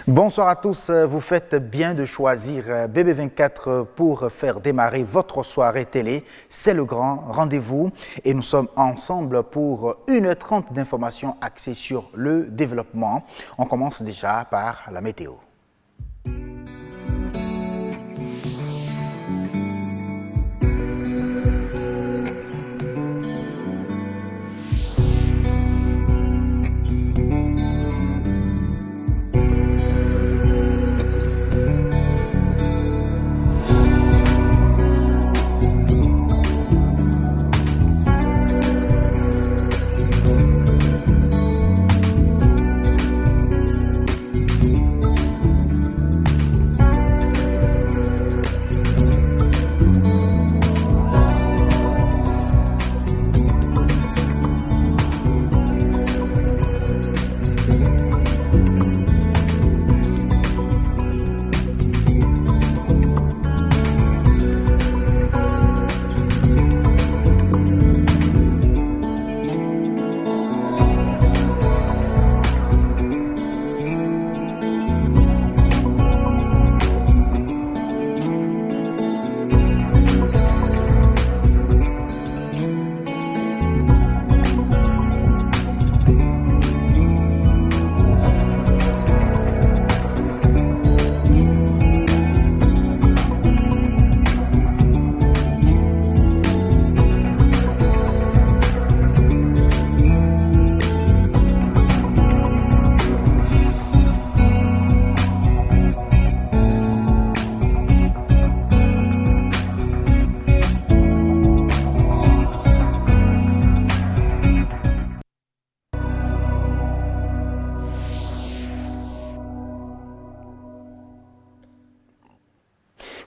Bonsoir à tous, vous faites bien de choisir BB24 pour faire démarrer votre soirée télé. C'est le grand rendez-vous et nous sommes ensemble pour 1h30 d'informations axées sur le développement. On commence déjà par la météo.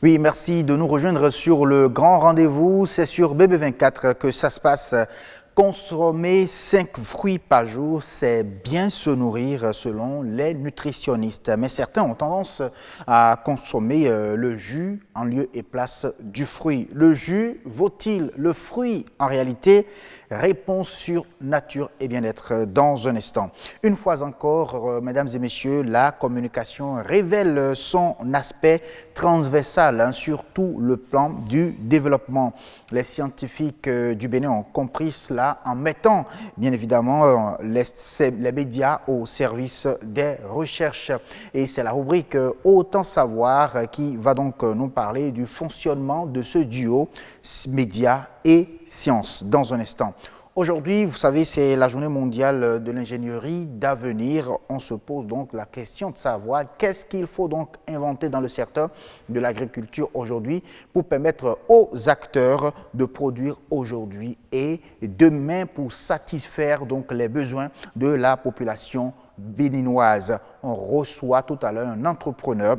Oui, merci de nous rejoindre sur le grand rendez-vous. C'est sur BB24 que ça se passe. Consommer 5 fruits par jour, c'est bien se nourrir selon les nutritionnistes. Mais certains ont tendance à consommer le jus en lieu et place du fruit. Le jus vaut-il le fruit en réalité? Réponse sur nature et bien-être dans un instant. Une fois encore, mesdames et messieurs, la communication révèle son aspect transversal sur tout le plan du développement. Les scientifiques du Bénin ont compris cela en mettant bien évidemment les médias au service des recherches. Et c'est la rubrique Autant savoir qui va donc nous parler du fonctionnement de ce duo médias et sciences dans un instant. Aujourd'hui, vous savez, c'est la journée mondiale de l'ingénierie d'avenir. On se pose donc la question de savoir qu'est-ce qu'il faut donc inventer dans le secteur de l'agriculture aujourd'hui pour permettre aux acteurs de produire aujourd'hui et demain pour satisfaire donc les besoins de la population béninoise. On reçoit tout à l'heure un entrepreneur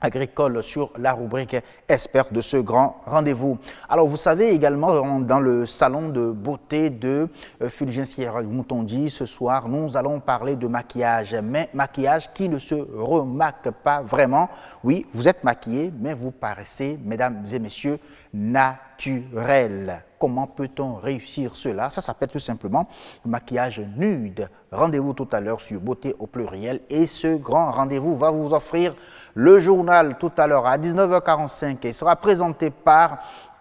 agricole sur la rubrique expert de ce grand rendez-vous. Alors vous savez également dans le salon de beauté de Fulgence Moutondi, ce soir nous allons parler de maquillage, mais maquillage qui ne se remarque pas vraiment. Oui, vous êtes maquillés, mais vous paraissez, mesdames et messieurs, naturel. Comment peut-on réussir cela? Ça s'appelle tout simplement maquillage nude. Rendez-vous tout à l'heure sur Beauté au pluriel et ce grand rendez-vous va vous offrir le journal tout à l'heure à 19h45 et sera présenté par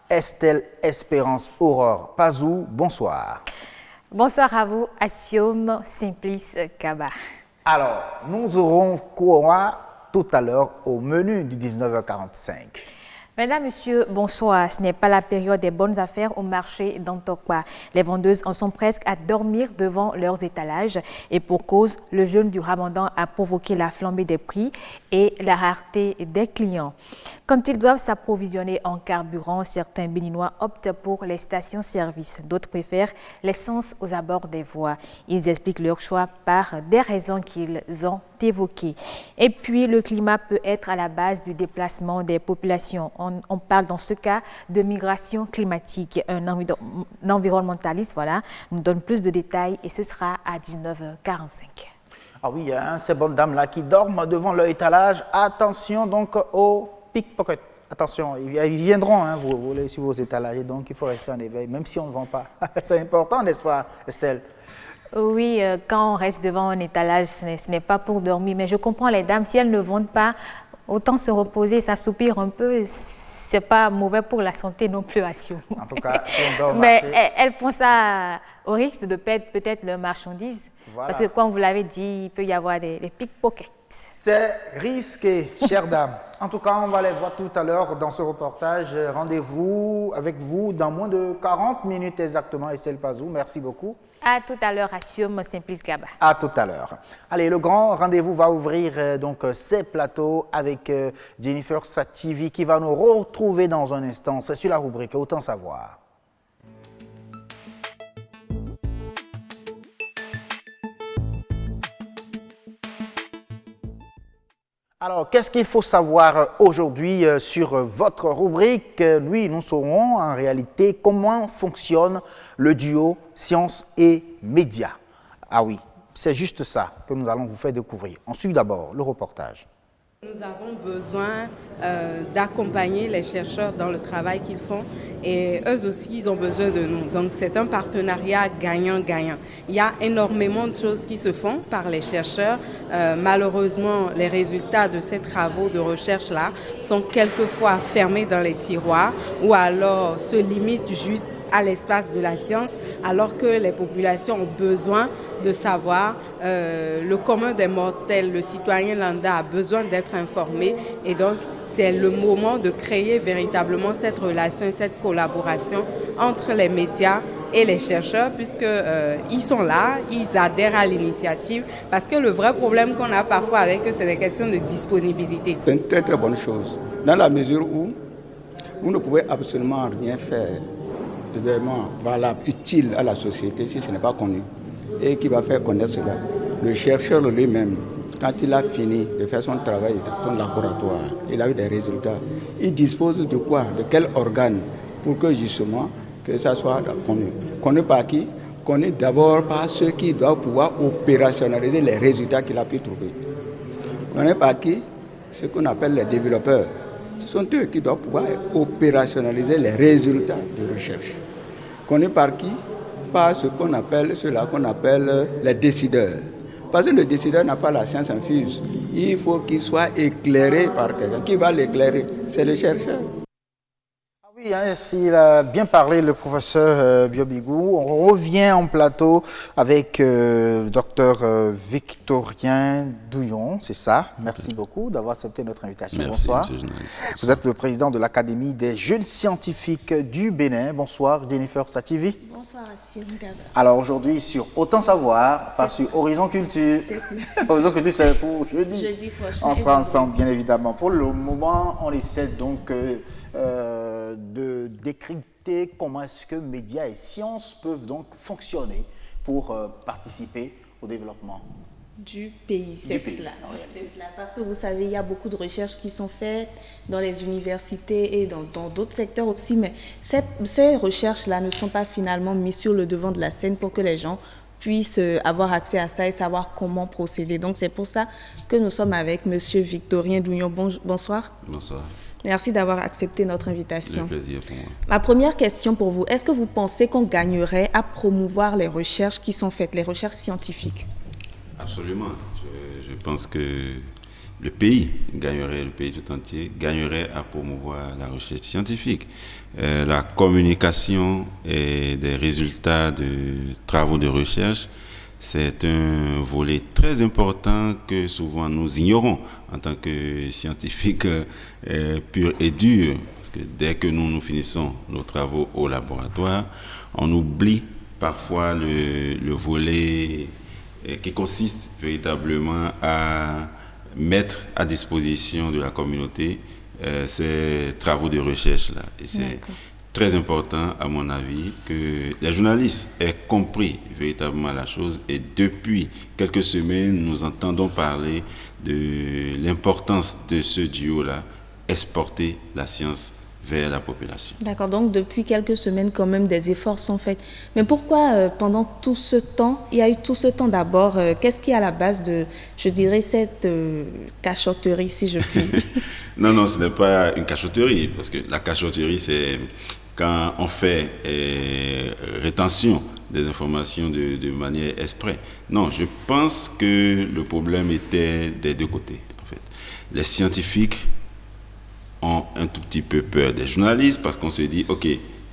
Estelle Espérance Aurore Pazou. Bonsoir. Bonsoir à vous, Assiom Simplice Kaba. Alors, nous aurons quoi tout à l'heure au menu du 19h45? Mesdames, Messieurs, bonsoir. Ce n'est pas la période des bonnes affaires au marché d'Antokwa. Les vendeuses en sont presque à dormir devant leurs étalages. Et pour cause, le jeûne du Ramadan a provoqué la flambée des prix et la rareté des clients. Quand ils doivent s'approvisionner en carburant, certains Béninois optent pour les stations-service. D'autres préfèrent l'essence aux abords des voies. Ils expliquent leur choix par des raisons qu'ils ont évoquées. Et puis, le climat peut être à la base du déplacement des populations. On parle dans ce cas de migration climatique. Un environnementaliste nous donne plus de détails et ce sera à 19h45. Ah oui, il y a ces bonnes dames là qui dorment devant leur étalage. Attention donc aux pickpockets. Attention, ils viendront vous voler sur vos étalages, donc il faut rester en éveil, même si on ne vend pas. C'est important, n'est-ce pas, Estelle? Oui, quand on reste devant un étalage, ce n'est pas pour dormir. Mais je comprends les dames, si elles ne vendent pas, autant se reposer, s'assoupir un peu, c'est pas mauvais pour la santé non plus, assure. En tout cas, si on doit Mais marcher... elles font ça au risque de perdre peut-être leurs marchandises. Voilà. Parce que comme vous l'avez dit, il peut y avoir des pickpockets. C'est risqué, chères dames. En tout cas, on va les voir tout à l'heure dans ce reportage. Rendez-vous avec vous dans moins de 40 minutes exactement, Estelle Pazou. Merci beaucoup. À tout à l'heure, assure mon Simplice Gaba. À tout à l'heure. Allez, le grand rendez-vous va ouvrir donc ses plateaux avec Jennifer Sativi qui va nous retrouver dans un instant. C'est sur la rubrique Autant savoir. Alors, qu'est-ce qu'il faut savoir aujourd'hui sur votre rubrique? Oui, nous saurons en réalité comment fonctionne le duo science et médias. Ah oui, c'est juste ça que nous allons vous faire découvrir. Ensuite, d'abord, le reportage. Nous avons besoin d'accompagner les chercheurs dans le travail qu'ils font et eux aussi, ils ont besoin de nous. Donc, c'est un partenariat gagnant-gagnant. Il y a énormément de choses qui se font par les chercheurs. Malheureusement, les résultats de ces travaux de recherche-là sont quelquefois fermés dans les tiroirs ou alors se limitent juste à l'espace de la science, alors que les populations ont besoin de savoir. Le commun des mortels, le citoyen lambda a besoin d'être informé et donc c'est le moment de créer véritablement cette relation et cette collaboration entre les médias et les chercheurs puisqu'ils sont là, ils adhèrent à l'initiative parce que le vrai problème qu'on a parfois avec eux, c'est des questions de disponibilité. C'est une très très bonne chose dans la mesure où vous ne pouvez absolument rien faire de vraiment valable, utile à la société si ce n'est pas connu. Et qui va faire connaître cela? Le chercheur lui-même, quand il a fini de faire son travail dans son laboratoire, il a eu des résultats. Il dispose de quoi? De quel organe? Pour que justement, que ça soit connu. Connu par qui? Connu d'abord par ceux qui doivent pouvoir opérationnaliser les résultats qu'il a pu trouver. Connu par qui? Ce qu'on appelle les développeurs. Ce sont eux qui doivent pouvoir opérationnaliser les résultats de recherche. Connu par qui? Par ceux-là qu'on appelle les décideurs. Parce que le décideur n'a pas la science infuse. Il faut qu'il soit éclairé par quelqu'un. Qui va l'éclairer? C'est le chercheur. Oui, s'il a bien parlé, le professeur Biobigou. On revient en plateau avec le docteur Victorien Douillon, c'est ça. Merci beaucoup d'avoir accepté notre invitation. Merci, bonsoir. Vous êtes le président de l'Académie des jeunes scientifiques du Bénin. Bonsoir, Jennifer Sativi. Bonsoir, Assir Ngaba. Alors aujourd'hui, sur Autant savoir, pas sur Horizon Culture. C'est ça. Horizon Culture, c'est pour jeudi. Jeudi prochain. On sera ensemble, bien évidemment. Pour le moment, on essaie donc de décrypter comment est-ce que médias et sciences peuvent donc fonctionner pour participer au développement Du pays, c'est cela. C'est cela. Parce que vous savez, il y a beaucoup de recherches qui sont faites dans les universités et dans d'autres secteurs aussi, mais ces recherches-là ne sont pas finalement mises sur le devant de la scène pour que les gens puissent avoir accès à ça et savoir comment procéder. Donc c'est pour ça que nous sommes avec M. Victorien Douillon. Bonsoir. Bonsoir. Merci d'avoir accepté notre invitation. C'est un plaisir pour moi. Ma première question pour vous, est-ce que vous pensez qu'on gagnerait à promouvoir les recherches qui sont faites, les recherches scientifiques? Absolument. Je pense que le pays tout entier gagnerait à promouvoir la recherche scientifique. La communication et des résultats de travaux de recherche, c'est un volet très important que souvent nous ignorons en tant que scientifiques purs et durs. Parce que dès que nous finissons nos travaux au laboratoire, on oublie parfois le volet qui consiste véritablement à mettre à disposition de la communauté ces travaux de recherche-là. Et c'est très important, à mon avis, que les journalistes aient compris véritablement la chose. Et depuis quelques semaines, nous entendons parler de l'importance de ce duo-là, exporter la science vers la population. D'accord, donc depuis quelques semaines, quand même, des efforts sont faits. Mais pourquoi, pendant tout ce temps, il y a eu tout ce temps d'abord, qu'est-ce qui est à la base de, je dirais, cette cachotterie, si je puis? Non, ce n'est pas une cachotterie, parce que la cachotterie, c'est quand on fait rétention des informations de manière exprès. Non, je pense que le problème était des deux côtés, en fait. Les scientifiques ont un tout petit peu peur des journalistes parce qu'on se dit, OK,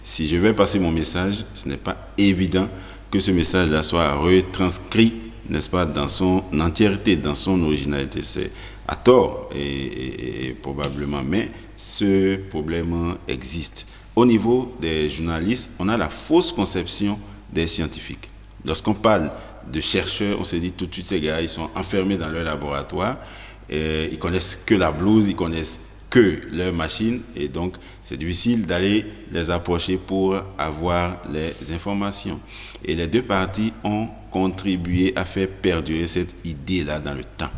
si je vais passer mon message, ce n'est pas évident que ce message-là soit retranscrit, n'est-ce pas, dans son entièreté, dans son originalité. C'est à tort et probablement, mais ce problème existe. Au niveau des journalistes, on a la fausse conception des scientifiques. Lorsqu'on parle de chercheurs, on se dit tout de suite, ces gars, ils sont enfermés dans leur laboratoire, et ils connaissent que la blouse, ils connaissent que leur machine, et donc c'est difficile d'aller les approcher pour avoir les informations. Et les deux parties ont contribué à faire perdurer cette idée-là dans le temps.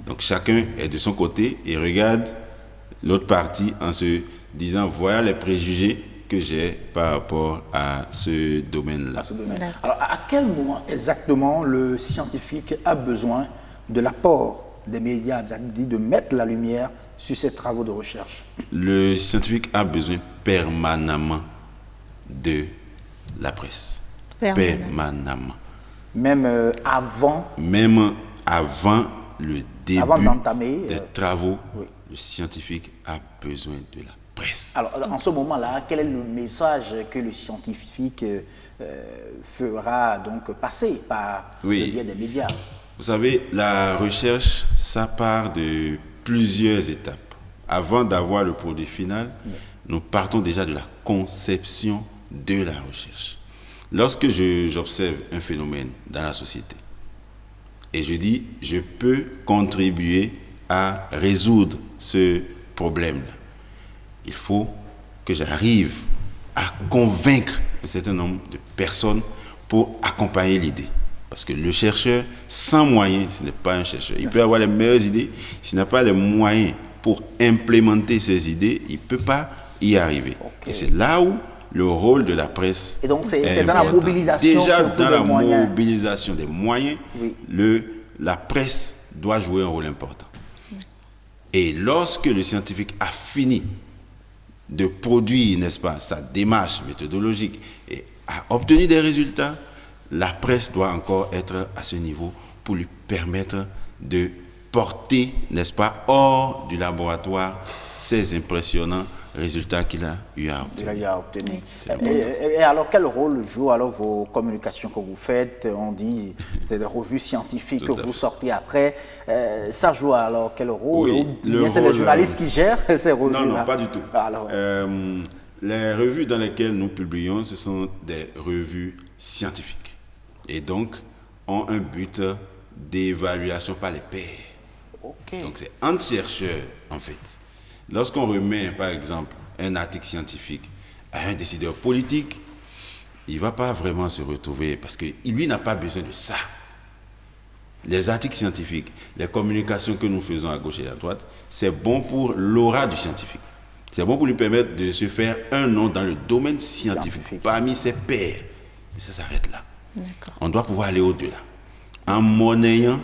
Donc chacun est de son côté et regarde l'autre partie en se disant, voilà les préjugés que j'ai par rapport à ce domaine-là. Alors, à quel moment exactement le scientifique a besoin de l'apport des médias, de mettre la lumière sur ses travaux de recherche? Le scientifique a besoin permanemment de la presse. Permanemment. Même avant le début des travaux, oui. Le scientifique a besoin de la presse. Alors, en ce moment-là, quel est le message que le scientifique fera donc passer par le biais des médias? Vous savez, la recherche, ça part de plusieurs étapes. Avant d'avoir le produit final, nous partons déjà de la conception de la recherche. Lorsque j'observe un phénomène dans la société, et je dis, je peux contribuer à résoudre ce problème-là, il faut que j'arrive à convaincre un certain nombre de personnes pour accompagner l'idée. Parce que le chercheur, sans moyens, ce n'est pas un chercheur. Il peut avoir les meilleures idées, s'il n'a pas les moyens pour implémenter ces idées, il ne peut pas y arriver. Okay. Et c'est là où le rôle de la presse et donc c'est dans la mobilisation. Déjà dans la mobilisation des moyens, oui. La presse doit jouer un rôle important. Et lorsque le scientifique a fini de produire, n'est-ce pas, sa démarche méthodologique et a obtenu des résultats, la presse doit encore être à ce niveau pour lui permettre de porter, n'est-ce pas, hors du laboratoire ces impressionnants résultats qu'il a eu à obtenir. Et alors, quel rôle jouent alors vos communications que vous faites? On dit, c'est des revues scientifiques que vous sortez après. Ça joue alors quel rôle? Oui, c'est les journalistes qui gèrent ces revues? Non, pas du tout. Alors, les revues dans lesquelles nous publions, ce sont des revues scientifiques. Et donc, ont un but d'évaluation par les pairs. Okay. Donc, c'est entre chercheurs, en fait. Lorsqu'on remet, par exemple, un article scientifique à un décideur politique, il ne va pas vraiment se retrouver parce que lui n'a pas besoin de ça. Les articles scientifiques, les communications que nous faisons à gauche et à droite, c'est bon pour l'aura du scientifique. C'est bon pour lui permettre de se faire un nom dans le domaine scientifique. Parmi ses pairs. Et ça s'arrête là. On doit pouvoir aller au-delà. En monnayant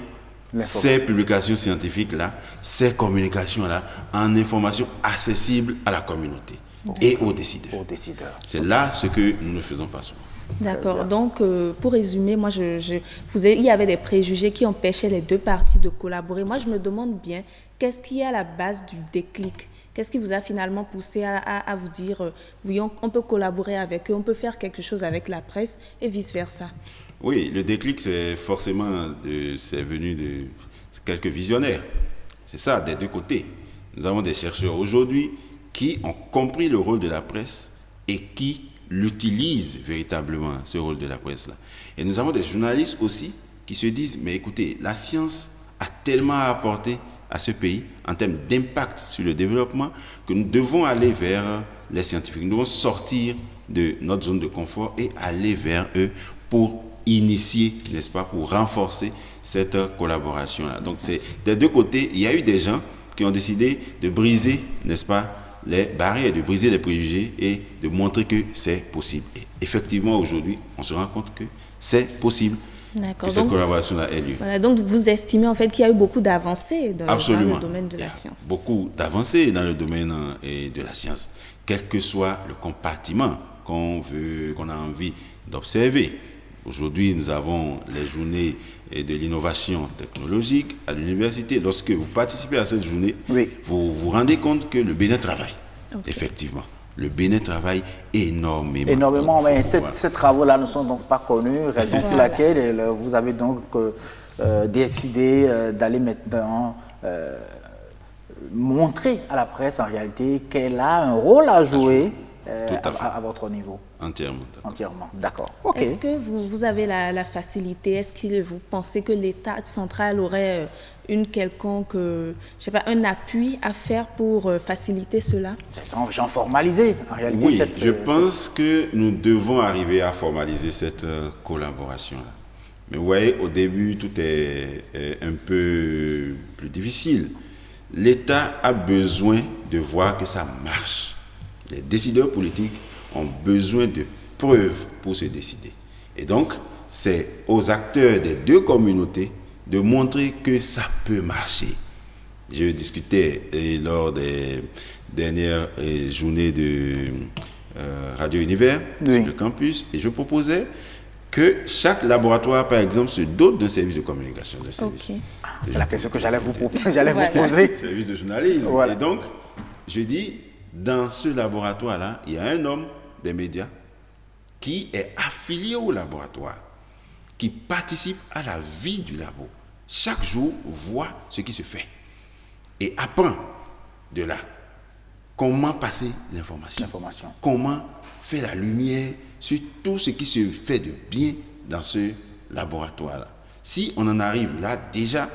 ces publications scientifiques-là, ces communications-là, en information accessible à la communauté et aux décideurs. C'est là ce que nous ne faisons pas souvent. D'accord. Donc, pour résumer, moi, il y avait des préjugés qui empêchaient les deux parties de collaborer. Moi, je me demande bien, qu'est-ce qui est à la base du déclic? Qu'est-ce qui vous a finalement poussé à vous dire, oui, on peut collaborer avec eux, on peut faire quelque chose avec la presse et vice-versa? Oui, le déclic, c'est forcément, c'est venu de quelques visionnaires. C'est ça, des deux côtés. Nous avons des chercheurs aujourd'hui qui ont compris le rôle de la presse et qui l'utilisent véritablement, ce rôle de la presse-là. Et nous avons des journalistes aussi qui se disent, mais écoutez, la science a tellement à apporter à ce pays en termes d'impact sur le développement que nous devons aller vers les scientifiques. Nous devons sortir de notre zone de confort et aller vers eux pour initier, n'est-ce pas, pour renforcer cette collaboration-là. Donc, c'est des deux côtés. Il y a eu des gens qui ont décidé de briser, n'est-ce pas, les barrières, de briser les préjugés et de montrer que c'est possible. Et effectivement, aujourd'hui, on se rend compte que c'est possible. Que cette collaboration-là ait lieu. Voilà, donc, vous estimez en fait qu'il y a eu beaucoup d'avancées dans le domaine de la science. Beaucoup d'avancées dans le domaine de la science, quel que soit le compartiment qu'on a envie d'observer. Aujourd'hui, nous avons les journées de l'innovation technologique à l'université. Lorsque vous participez à cette journée, vous vous rendez compte que le Bénin travaille. Effectivement. Le Bénin travaille énormément. Énormément, mais ces travaux-là ne sont donc pas connus, raison pour laquelle vous avez donc décidé d'aller maintenant montrer à la presse en réalité qu'elle a un rôle à jouer à votre niveau. Entièrement. D'accord. Okay. Est-ce que vous avez la facilité, est-ce que vous pensez que l'État central aurait une quelconque, un appui à faire pour faciliter cela? C'est genre formalisé, en réalité. Oui, je pense que nous devons arriver à formaliser cette collaboration-là. Mais vous voyez, au début, tout est un peu plus difficile. L'État a besoin de voir que ça marche. Les décideurs politiques ont besoin de preuves pour se décider. Et donc, c'est aux acteurs des deux communautés de montrer que ça peut marcher. Je discutais lors des dernières journées de Radio Univers, le campus, et je proposais que chaque laboratoire, par exemple, se dote d'un service de communication. C'est la question que j'allais vous poser. Service de journalisme. Voilà. Et donc, je dis, dans ce laboratoire-là, il y a un homme des médias qui est affilié au laboratoire, qui participe à la vie du labo. Chaque jour, voit ce qui se fait et apprend de là comment passer l'information, comment faire la lumière sur tout ce qui se fait de bien dans ce laboratoire-là. Si on en arrive là, déjà,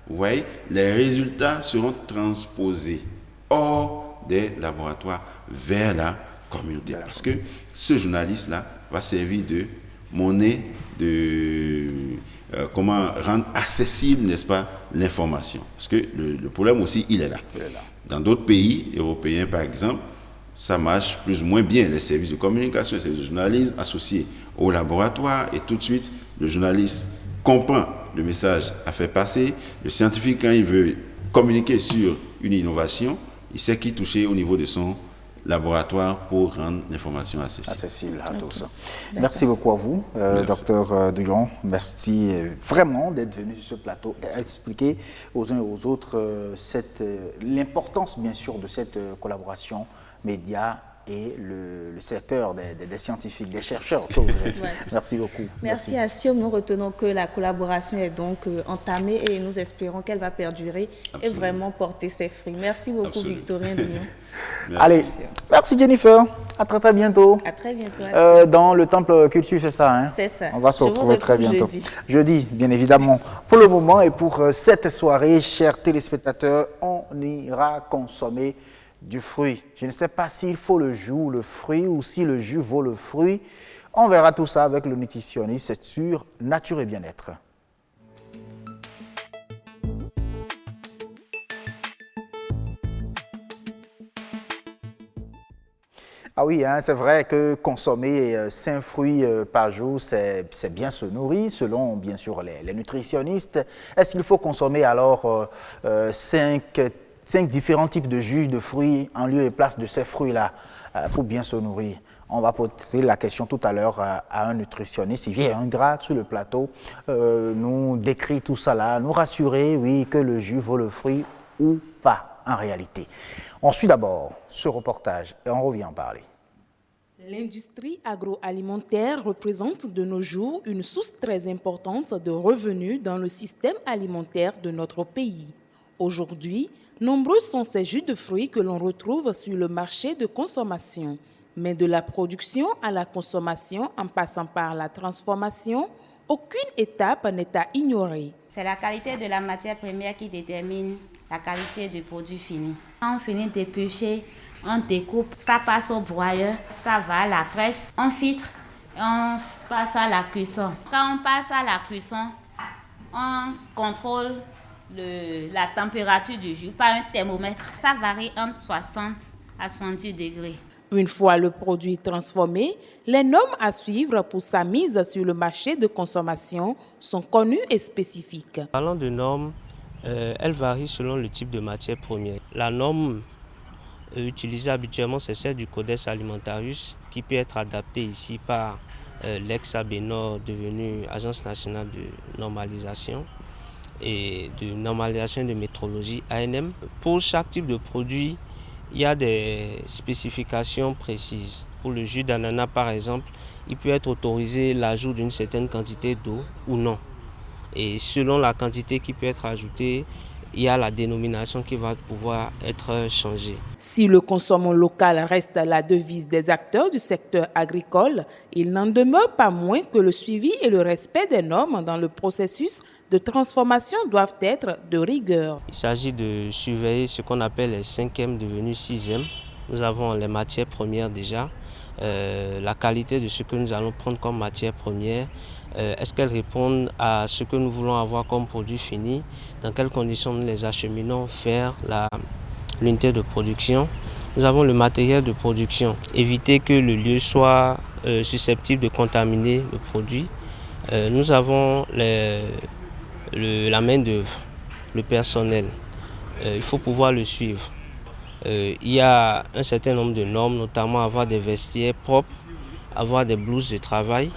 vous voyez, les résultats seront transposés hors des laboratoires vers la communauté. Parce que ce journaliste-là va servir de monnaie de comment rendre accessible, n'est-ce pas, l'information. Parce que le problème aussi, il est là. Dans d'autres pays européens, par exemple, ça marche plus ou moins bien. Les services de communication, les services de journalisme associés au laboratoire, et tout de suite, le journaliste comprend le message à faire passer. Le scientifique, quand il veut communiquer sur une innovation, il sait qui toucher au niveau de son laboratoire pour rendre l'information accessible à tous. Merci beaucoup à vous, Dr Douillon. Merci vraiment d'être venu sur ce plateau et expliquer aux uns et aux autres l'importance, bien sûr, de cette collaboration média et le secteur des scientifiques, des chercheurs que vous êtes. Merci beaucoup. Merci à Siom. Nous retenons que la collaboration est donc entamée et nous espérons qu'elle va perdurer et vraiment porter ses fruits. Merci beaucoup, Victorien Douillon. Allez, merci Jennifer. À très bientôt. À très bientôt. Dans le Temple Culture, c'est ça, hein? C'est ça. On va se retrouver très bientôt. Jeudi, bien évidemment. Pour le moment et pour cette soirée, chers téléspectateurs, on ira consommer du fruit. Je ne sais pas s'il faut le jus ou le fruit ou si le jus vaut le fruit. On verra tout ça avec le nutritionniste, c'est sur Nature et Bien-être. Ah oui, hein, c'est vrai que consommer 5 fruits par jour, c'est bien se nourrir, selon bien sûr les nutritionnistes. Est-ce qu'il faut consommer alors 5 différents types de jus de fruits en lieu et place de ces fruits-là pour bien se nourrir? On va poser la question tout à l'heure à un nutritionniste. Il viendra sur le plateau nous décrire tout ça là, nous rassurer, oui, que le jus vaut le fruit ou pas en réalité. On suit d'abord ce reportage et on revient en parler. L'industrie agroalimentaire représente de nos jours une source très importante de revenus dans le système alimentaire de notre pays. Aujourd'hui, nombreux sont ces jus de fruits que l'on retrouve sur le marché de consommation. Mais de la production à la consommation, en passant par la transformation, aucune étape n'est à ignorer. C'est la qualité de la matière première qui détermine la qualité du produit fini. Quand on finit d'éplucher, on découpe, ça passe au broyeur, ça va à la presse, on filtre et on passe à la cuisson. Quand on passe à la cuisson, on contrôle la température du jus par un thermomètre. Ça varie entre 60 à 70 degrés. Une fois le produit transformé, les normes à suivre pour sa mise sur le marché de consommation sont connues et spécifiques. Parlant de normes, elles varient selon le type de matière première. La norme utilisée habituellement, c'est celle du Codex Alimentarius qui peut être adaptée ici par l'ex-ABNOR devenu Agence nationale de normalisation et de normalisation de métrologie, ANM. Pour chaque type de produit, il y a des spécifications précises. Pour le jus d'ananas, par exemple, il peut être autorisé l'ajout d'une certaine quantité d'eau ou non. Et selon la quantité qui peut être ajoutée, il y a la dénomination qui va pouvoir être changée. Si le consommant local reste la devise des acteurs du secteur agricole, il n'en demeure pas moins que le suivi et le respect des normes dans le processus de transformation doivent être de rigueur. Il s'agit de surveiller ce qu'on appelle les 5e devenus 6e. Nous avons les matières premières déjà, la qualité de ce que nous allons prendre comme matière première. Est-ce qu'elles répondent à ce que nous voulons avoir comme produit fini? Dans quelles conditions nous les acheminons vers l'unité de production? Nous avons le matériel de production. Éviter que le lieu soit susceptible de contaminer le produit. Nous avons la main-d'œuvre, le personnel. Il faut pouvoir le suivre. Il y a un certain nombre de normes, notamment avoir des vestiaires propres, avoir des blouses de travail,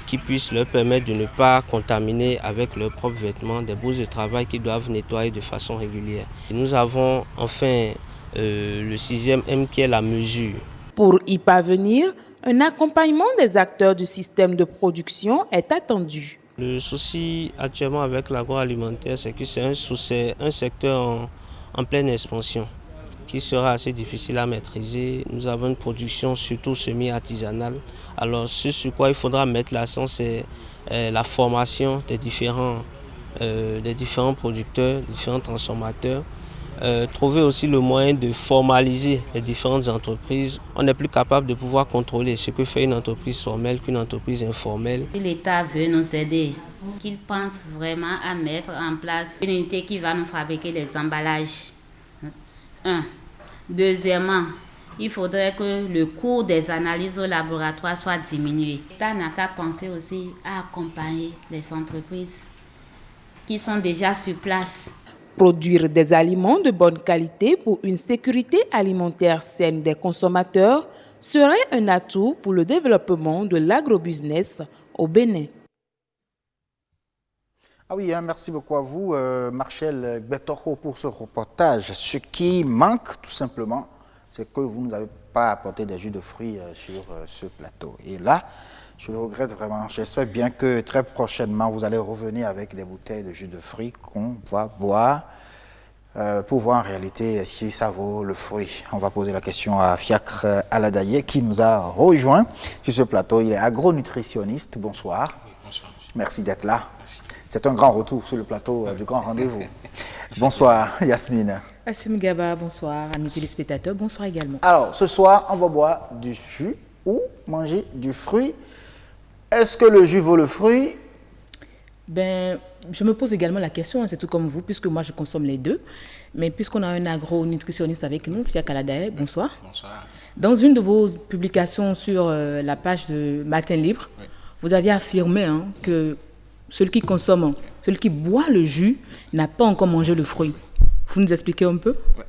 qui puissent leur permettre de ne pas contaminer avec leurs propres vêtements, des blouses de travail qui doivent nettoyer de façon régulière. Et nous avons enfin le 6e M qui est la mesure. Pour y parvenir, un accompagnement des acteurs du système de production est attendu. Le souci actuellement avec l'agroalimentaire, c'est que c'est un secteur en pleine expansion qui sera assez difficile à maîtriser. Nous avons une production surtout semi-artisanale. Alors ce sur quoi il faudra mettre l'accent, c'est la formation des différents producteurs, des différents transformateurs. Trouver aussi le moyen de formaliser les différentes entreprises. On n'est plus capable de pouvoir contrôler ce que fait une entreprise formelle qu'une entreprise informelle. Si l'État veut nous aider, qu'il pense vraiment à mettre en place une unité qui va nous fabriquer les emballages. Deuxièmement, il faudrait que le coût des analyses au laboratoire soit diminué. L'État n'a qu'à penser aussi à accompagner les entreprises qui sont déjà sur place. Produire des aliments de bonne qualité pour une sécurité alimentaire saine des consommateurs serait un atout pour le développement de l'agrobusiness au Bénin. Ah oui, merci beaucoup à vous, Marcel Gbetoro, pour ce reportage. Ce qui manque, tout simplement, c'est que vous ne nous avez pas apporté des jus de fruits sur ce plateau. Et là, je le regrette vraiment. J'espère bien que très prochainement, vous allez revenir avec des bouteilles de jus de fruits qu'on va boire pour voir en réalité si ça vaut le fruit. On va poser la question à Fiacre Aladaye qui nous a rejoint sur ce plateau. Il est agronutritionniste. Bonsoir. Oui, bonsoir. Merci d'être là. Merci. C'est un grand retour sur le plateau du Grand Rendez-vous. Bonsoir Yasmine. Assumi Gaba, bonsoir. Amis téléspectateurs, bonsoir également. Alors, ce soir, on va boire du jus ou manger du fruit. Est-ce que le jus vaut le fruit? Ben, je me pose également la question, c'est tout comme vous, puisque moi je consomme les deux. Mais puisqu'on a un agronutritionniste avec nous, Fiacre Aladaye, bonsoir. Bonsoir. Dans une de vos publications sur la page de Matin Libre, oui, vous aviez affirmé que celui qui boit le jus n'a pas encore mangé le fruit. Vous nous expliquez un peu? Ouais.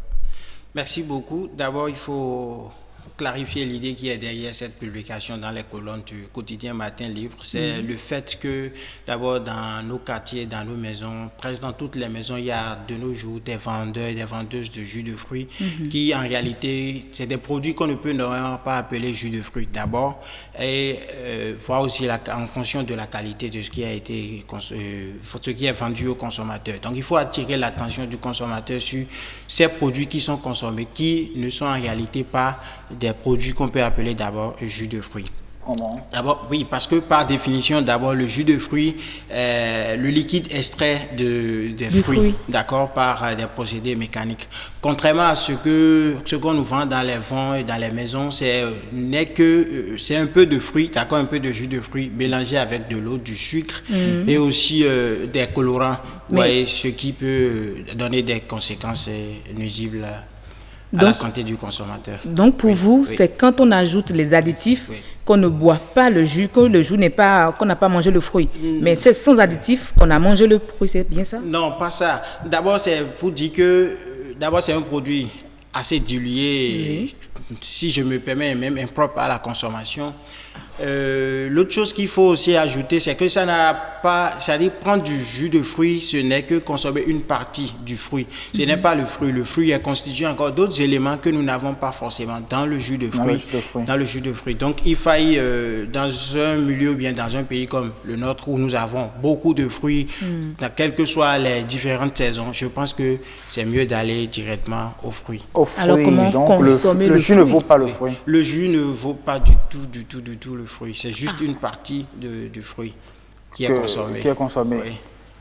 Merci beaucoup. D'abord, il faut clarifier l'idée qui est derrière cette publication dans les colonnes du quotidien Matin Libre. C'est le fait que, d'abord, dans nos quartiers, dans nos maisons, presque dans toutes les maisons, il y a de nos jours des vendeurs et des vendeuses de jus de fruits qui, en réalité, c'est des produits qu'on ne peut normalement pas appeler jus de fruits d'abord et voir aussi en fonction de la qualité de ce qui a été ce qui est vendu aux consommateurs. Donc, il faut attirer l'attention du consommateur sur ces produits qui sont consommés, qui ne sont en réalité pas des produits qu'on peut appeler d'abord jus de fruits. Comment? D'abord, oui, parce que par définition, d'abord, le jus de fruits, le liquide extrait des fruits, d'accord, par des procédés mécaniques. Contrairement à ce qu'on nous vend dans les vents et dans les maisons, c'est un peu de fruits, d'accord, un peu de jus de fruits mélangé avec de l'eau, du sucre et aussi des colorants, ouais, ce qui peut donner des conséquences nuisibles à la santé du consommateur. Donc pour vous, c'est quand on ajoute les additifs qu'on ne boit pas le jus, qu'on n'a pas mangé le fruit. Mais c'est sans additifs qu'on a mangé le fruit, c'est bien ça? Non, pas ça. D'abord, c'est pour dire que c'est un produit assez dilué, si je me permets, même impropre à la consommation. L'autre chose qu'il faut aussi ajouter, c'est que ça n'a pas, c'est-à-dire prendre du jus de fruit, ce n'est que consommer une partie du fruit. Ce n'est pas le fruit. Le fruit est constitué encore d'autres éléments que nous n'avons pas forcément dans le jus de fruit. Donc, il faille, dans un milieu, bien dans un pays comme le nôtre, où nous avons beaucoup de fruits, quelles que soient les différentes saisons, je pense que c'est mieux d'aller directement aux fruits. Alors, comment consommer le jus ne vaut pas le fruit? Le jus ne vaut pas du tout le fruit. C'est juste une partie du fruit qui est consommée. Oui.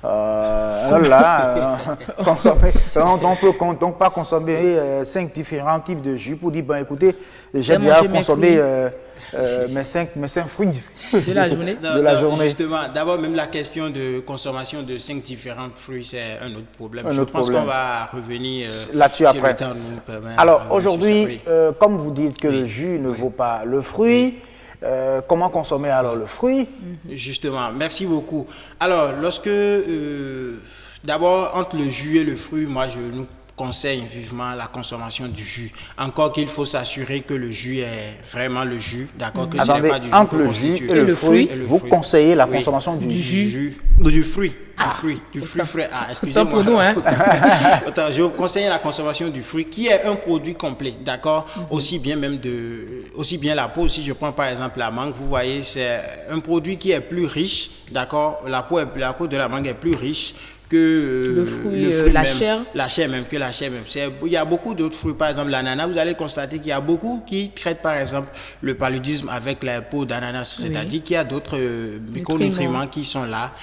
Alors là, on ne peut pas consommer 5 différents types de jus pour dire, ben écoutez, j'ai déjà consommé mes 5 fruits de la journée. Justement, d'abord, même la question de consommation de 5 différents fruits, c'est un autre problème. Je pense qu'on va revenir là-dessus après. Alors aujourd'hui, comme vous dites que le jus ne vaut pas le fruit, comment consommer alors le fruit? Justement, merci beaucoup. Alors, d'abord, entre le jus et le fruit, moi, je nous conseille vivement la consommation du jus. Encore qu'il faut s'assurer que le jus est vraiment le jus, d'accord? Que Attendez, pas du jus entre le jus et le fruit, vous conseillez la consommation du jus? Du fruit. Du fruit frais. Excusez-moi. Pour nous, hein? Attends, je vous conseille la consommation du fruit, qui est un produit complet, d'accord? Aussi bien la peau. Si je prends par exemple la mangue, vous voyez, c'est un produit qui est plus riche, d'accord? La peau de la mangue est plus riche que le fruit, la chair. La chair même. Il y a beaucoup d'autres fruits, par exemple l'ananas, vous allez constater qu'il y a beaucoup qui traitent par exemple le paludisme avec la peau d'ananas, c'est-à-dire qu'il y a d'autres micronutriments qui sont là,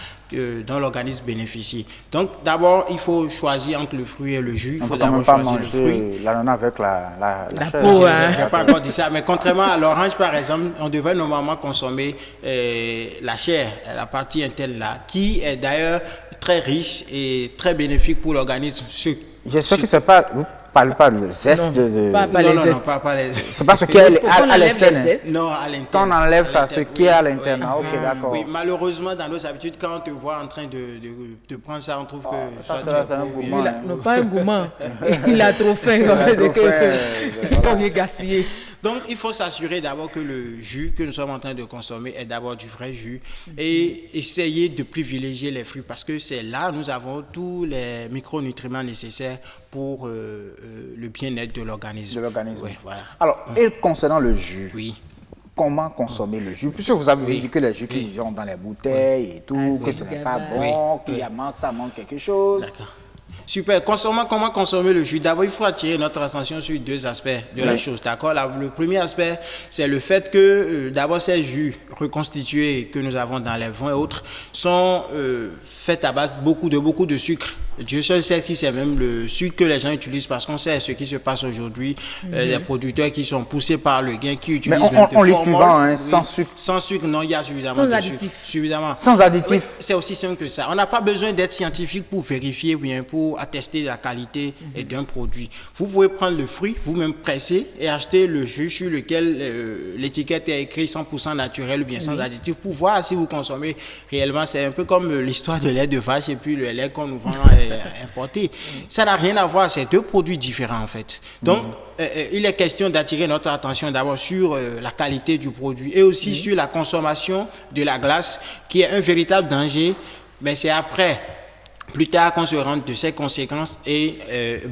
dont l'organisme bénéficie. Donc d'abord, il faut choisir entre le fruit et le jus. Il faut d'abord choisir le fruit. L'ananas avec la peau. Je n'ai pas encore dit ça, mais contrairement à l'orange par exemple, on devrait normalement consommer la chair, la partie interne là, qui est d'ailleurs très riche et très bénéfique pour l'organisme. J'espère que c'est pas... Vous parlez pas de zeste pas les zestes. C'est pas ce qui est à l'externe. Non, à l'interne. Quand on enlève ça, ce qui est à l'interne. Ok, d'accord. Oui, malheureusement, dans nos habitudes, quand on te voit en train de prendre ça, on trouve que... c'est un gourmand. Non, pas un gourmand. Il a trop faim. Il faut rien gaspiller. Donc, il faut s'assurer d'abord que le jus que nous sommes en train de consommer est d'abord du vrai jus et essayer de privilégier les fruits parce que c'est là où nous avons tous les micronutriments nécessaires pour le bien-être de l'organisme. Oui, voilà. Alors, et concernant le jus, comment consommer le jus? Puisque vous avez dit que les jus qui sont dans les bouteilles et tout, que ce n'est pas bon, ça manque quelque chose. D'accord. Super. Comment consommer le jus? D'abord, il faut attirer notre attention sur 2 aspects de la chose. D'accord? Le premier aspect, c'est le fait que d'abord, ces jus reconstitués que nous avons dans les vins et autres sont faits à base de beaucoup de sucre. Dieu seul sait si c'est même le sucre que les gens utilisent parce qu'on sait ce qui se passe aujourd'hui. Les producteurs qui sont poussés par le gain, qui utilisent on lit souvent, sans sucre. Sans sucre, non, il y a suffisamment de sucre. Suffisamment. Sans additifs. Oui, c'est aussi simple que ça. On n'a pas besoin d'être scientifique pour vérifier ou bien pour attester la qualité d'un produit. Vous pouvez prendre le fruit, vous-même presser et acheter le jus sur lequel l'étiquette est écrite 100% naturel ou bien sans additifs pour voir si vous consommez réellement. C'est un peu comme l'histoire de lait de vache et puis le lait qu'on nous vend importé. Ça n'a rien à voir, c'est 2 produits différents en fait. Donc, il est question d'attirer notre attention d'abord sur la qualité du produit et aussi sur la consommation de la glace qui est un véritable danger, mais c'est après, plus tard, qu'on se rende de ses conséquences et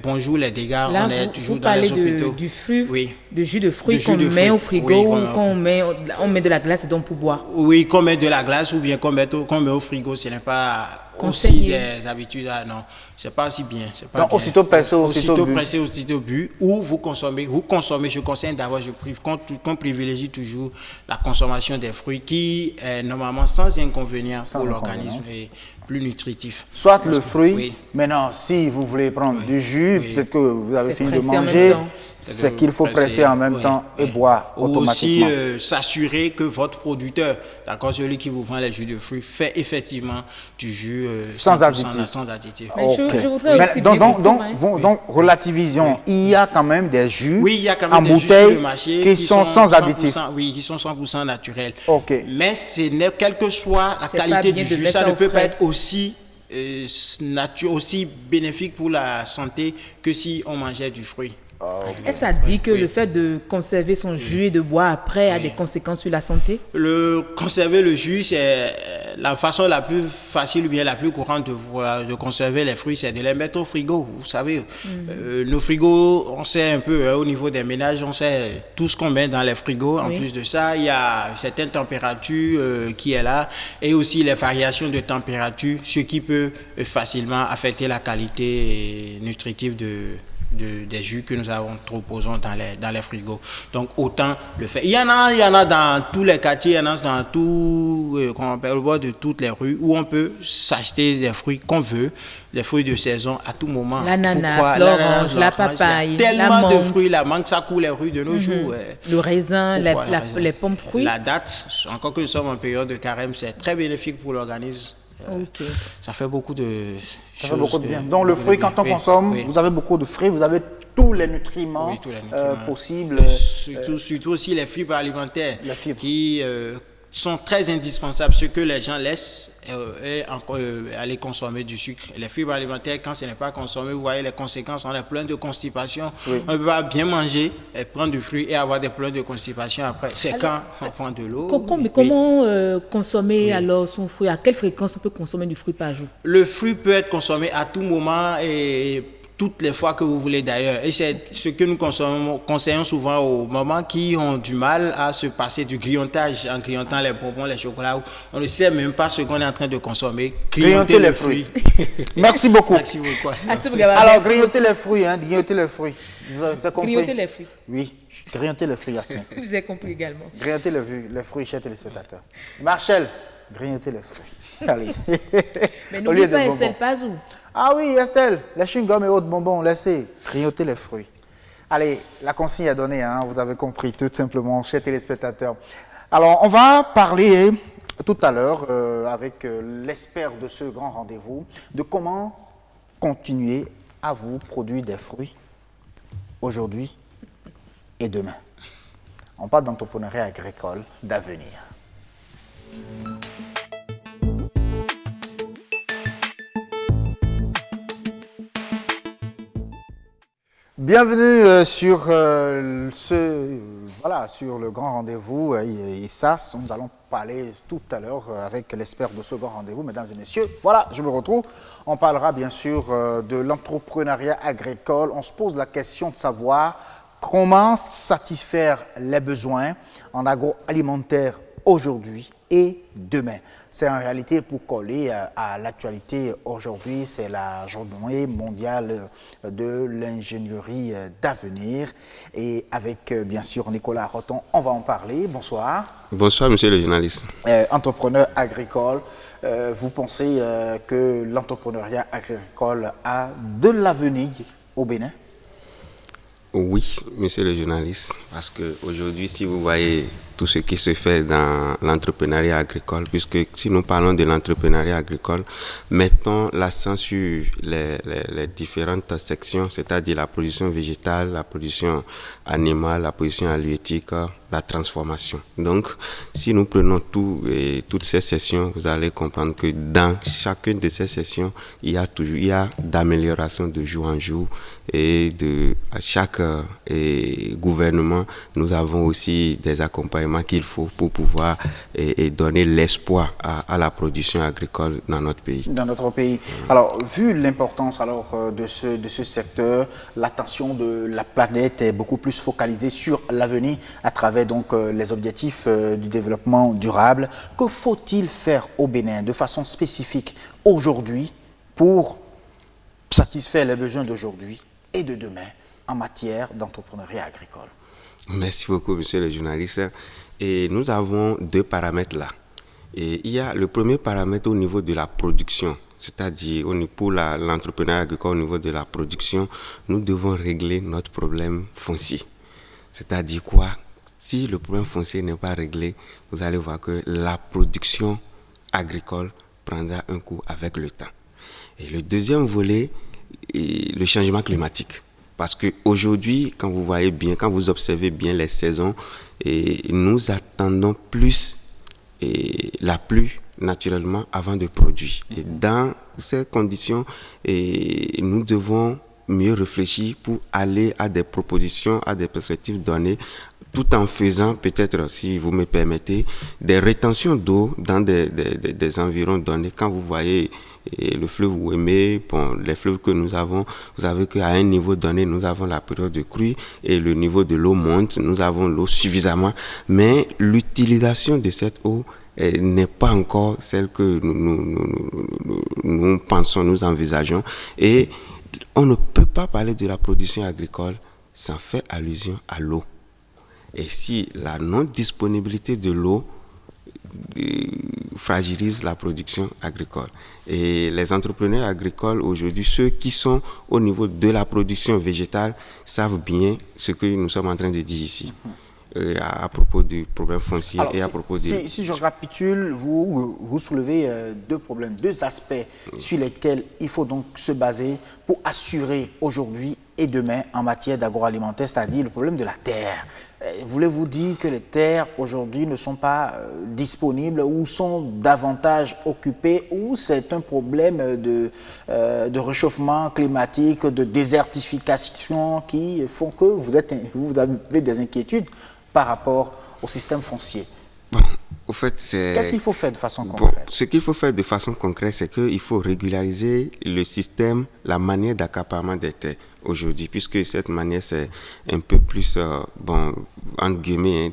bonjour les dégâts. Là, on est toujours vous dans les parlez hôpitaux. du fruit, de jus de fruits qu'on met au frigo ou on met de la glace dedans pour boire. Oui, qu'on met de la glace ou bien qu'on met au frigo, ce n'est pas aussi des habitudes. Non, c'est pas si bien. Donc, aussitôt pressé, aussitôt bu. Ou vous consommez, je conseille d'abord, qu'on privilégie toujours la consommation des fruits qui est normalement sans inconvénient pour l'organisme et plus nutritif. Soit le fruit, maintenant si vous voulez prendre du jus, peut-être que vous avez fini de manger, c'est qu'il faut presser en même temps et boire automatiquement. Ou aussi s'assurer que votre producteur, d'accord, celui qui vous vend les jus de fruits, fait effectivement du jus sans additifs. Je voudrais aussi donc, relativisons. Il y a quand même des jus en bouteille qui sont sans additifs. Oui, qui sont 100% naturels. Mais quelle que soit la qualité du jus, ça ne peut pas être aussi bénéfique pour la santé que si on mangeait du fruit. Est-ce que ça dit que le fait de conserver son jus et de boire après a des conséquences sur la santé? Conserver le jus, c'est la façon la plus facile ou bien la plus courante de conserver les fruits, c'est de les mettre au frigo. Vous savez, nos frigos, on sait un peu au niveau des ménages, on sait tout ce qu'on met dans les frigos. En plus de ça, il y a certaines températures qui est là et aussi les variations de température, ce qui peut facilement affecter la qualité nutritive des jus que nous proposons dans les frigos. Donc, autant le faire. Il y en a dans tous les quartiers, il y en a dans au bord de toutes les rues où on peut s'acheter des fruits qu'on veut, les fruits de saison à tout moment. L'ananas, l'orange, la papaye, la mangue. Tellement de fruits, la mangue, ça coule les rues de nos jours. Le raisin, les pommes fruits. La date, encore que nous sommes en période de carême, c'est très bénéfique pour l'organisme. Ça fait beaucoup de choses. Ça fait beaucoup de bien. Donc le fruit, quand on consomme, vous avez beaucoup de fruits, vous avez tous les nutriments, possibles. Surtout aussi les fibres alimentaires qui sont très indispensables. Ce que les gens laissent aller consommer du sucre. Les fibres alimentaires, quand ce n'est pas consommé, vous voyez les conséquences. On a plein de constipation. On ne peut pas bien manger, prendre du fruit et avoir des problèmes de constipation après. C'est quand on prend de l'eau. Comment consommer alors son fruit? À quelle fréquence on peut consommer du fruit par jour? Le fruit peut être consommé à tout moment et toutes les fois que vous voulez d'ailleurs. Et c'est ce que nous conseillons souvent aux mamans qui ont du mal à se passer du grignotage en grignotant les bonbons, les chocolats. On ne sait même pas ce qu'on est en train de consommer. Grignoter les fruits. Merci beaucoup. Merci beaucoup. Alors, grignoter les fruits, grignoter les fruits. Vous avez compris? Grignoter les fruits. Oui, grignoter les fruits, Yasmine. Vous avez compris également. Grignoter les fruits, chers téléspectateurs. Marcel, grignoter les fruits. Allez. Mais n'oublie pas Estelle Pazou. Ah oui, Estelle, les chewing-gums et autres bonbons, laissez grignoter les fruits. Allez, la consigne est donnée, vous avez compris, tout simplement, chers téléspectateurs. Alors, on va parler tout à l'heure avec l'expert de ce grand rendez-vous de comment continuer à vous produire des fruits aujourd'hui et demain. On parle d'entrepreneuriat agricole d'avenir. Bienvenue sur sur le grand rendez-vous ISAS. Nous allons parler tout à l'heure avec l'expert de ce grand rendez-vous, mesdames et messieurs. Voilà, je me retrouve. On parlera bien sûr de l'entrepreneuriat agricole. On se pose la question de savoir comment satisfaire les besoins en agroalimentaire aujourd'hui et demain. C'est en réalité pour coller à l'actualité aujourd'hui, c'est la journée mondiale de l'ingénierie d'avenir. Et avec bien sûr Nicolas Roton, on va en parler. Bonsoir. Bonsoir monsieur le journaliste. Entrepreneur agricole, vous pensez que l'entrepreneuriat agricole a de l'avenir au Bénin? Oui, monsieur le journaliste, parce qu'aujourd'hui, si vous voyez tout ce qui se fait dans l'entrepreneuriat agricole, puisque si nous parlons de l'entrepreneuriat agricole, mettons l'accent sur les différentes sections, c'est-à-dire la production végétale, la production animale, la production halieutique, la transformation. Donc, si nous prenons toutes ces sessions, vous allez comprendre que dans chacune de ces sessions, il y a d'amélioration de jour en jour et à chaque gouvernement, nous avons aussi des accompagnements qu'il faut pour pouvoir donner l'espoir à la production agricole dans notre pays. Dans notre pays. Alors, vu l'importance de ce secteur, l'attention de la planète est beaucoup plus focalisée sur l'avenir à travers donc les objectifs du développement durable. Que faut-il faire au Bénin de façon spécifique aujourd'hui pour satisfaire les besoins d'aujourd'hui et de demain en matière d'entrepreneuriat agricole? Merci beaucoup, monsieur le journaliste. Et nous avons deux paramètres là. Et il y a le premier paramètre au niveau de la production, c'est-à-dire pour l'entrepreneuriat agricole au niveau de la production, nous devons régler notre problème foncier. C'est-à-dire quoi? Si le problème foncier n'est pas réglé, vous allez voir que la production agricole prendra un coup avec le temps. Et le deuxième volet est le changement climatique. Parce qu'aujourd'hui, quand vous voyez bien, quand vous observez bien les saisons, nous attendons plus la pluie naturellement avant de produire. Et dans ces conditions, nous devons mieux réfléchir pour aller à des propositions, à des perspectives données, tout en faisant peut-être, si vous me permettez, des rétentions d'eau dans des environs donnés. Quand vous voyez le fleuve Ouémé, bon, les fleuves que nous avons, vous savez qu'à un niveau donné, nous avons la période de crue et le niveau de l'eau monte, nous avons l'eau suffisamment, mais l'utilisation de cette eau n'est pas encore celle que nous pensons, nous envisageons. Et on ne peut pas parler de la production agricole sans faire allusion à l'eau. Et si la non-disponibilité de l'eau fragilise la production agricole. Et les entrepreneurs agricoles aujourd'hui, ceux qui sont au niveau de la production végétale, savent bien ce que nous sommes en train de dire ici. À propos du problème foncier. Alors, et à propos si je récapitule, vous soulevez deux problèmes, deux aspects sur lesquels il faut donc se baser pour assurer aujourd'hui et demain en matière d'agroalimentaire, c'est-à-dire le problème de la terre. Voulez-vous dire que les terres aujourd'hui ne sont pas disponibles ou sont davantage occupées, ou c'est un problème de réchauffement climatique, de désertification qui font que vous avez des inquiétudes par rapport au système foncier? Bon, au fait, qu'est-ce qu'il faut faire de façon concrète? Ce qu'il faut faire de façon concrète, c'est qu'il faut régulariser le système, la manière d'accaparement des terres aujourd'hui, puisque cette manière, c'est un peu plus, entre guillemets,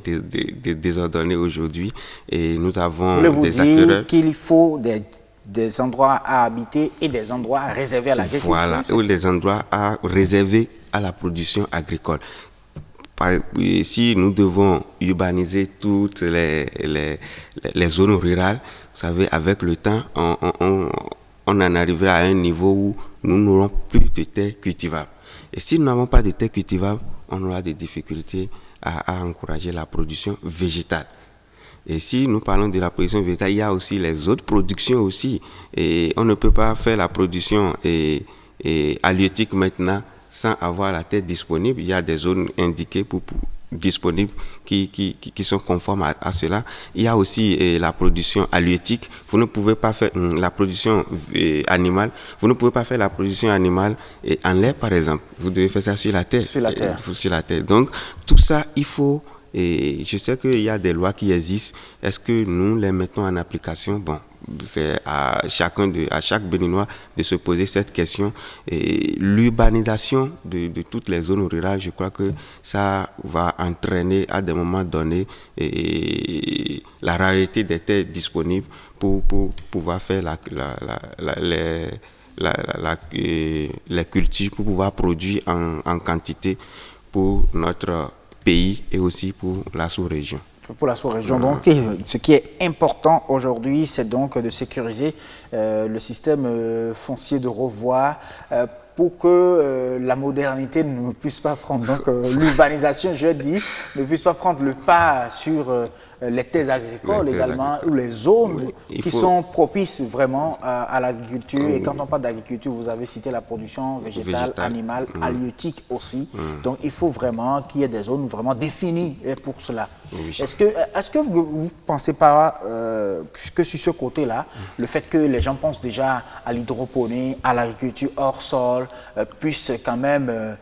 désordonnée aujourd'hui. Et nous avons des acteurs... Voulez-vous dire qu'il faut des endroits à habiter et des endroits réservés à l'agriculture? Voilà, ou des endroits réservés à la production agricole. Si nous devons urbaniser toutes les zones rurales, vous savez, avec le temps, on en arrivera à un niveau où nous n'aurons plus de terres cultivables. Et si nous n'avons pas de terres cultivables, on aura des difficultés à encourager la production végétale. Et si nous parlons de la production végétale, il y a aussi les autres productions aussi. Et on ne peut pas faire la production halieutique maintenant sans avoir la terre disponible. Il y a des zones indiquées disponibles qui sont conformes à cela. Il y a aussi la production halieutique. Vous ne pouvez pas faire la production animale. Vous ne pouvez pas faire la production animale en l'air, par exemple. Vous devez faire ça sur la terre. Sur la terre. Donc, tout ça, il faut... Et je sais qu'il y a des lois qui existent. Est-ce que nous les mettons en application? Bon, c'est à chaque Béninois de se poser cette question. Et l'urbanisation de toutes les zones rurales, je crois que ça va entraîner à des moments donnés la rareté des terres disponibles pour pouvoir faire les cultures, pour pouvoir produire en quantité pour notre pays et aussi pour la sous-région. Pour la sous-région. Donc, ce qui est important aujourd'hui, c'est donc de sécuriser le système foncier de Rouvroy pour que la modernité ne puisse pas prendre, donc l'urbanisation, je dis, ne puisse pas prendre le pas sur les terres agricoles également, ou les zones qui sont propices vraiment à l'agriculture. Et quand on parle d'agriculture, vous avez cité la production végétale, animale, halieutique aussi. Donc il faut vraiment qu'il y ait des zones vraiment définies pour cela. Oui. Est-ce que vous ne pensez pas que sur ce côté-là, le fait que les gens pensent déjà à l'hydroponie, à l'agriculture hors sol, puisse quand même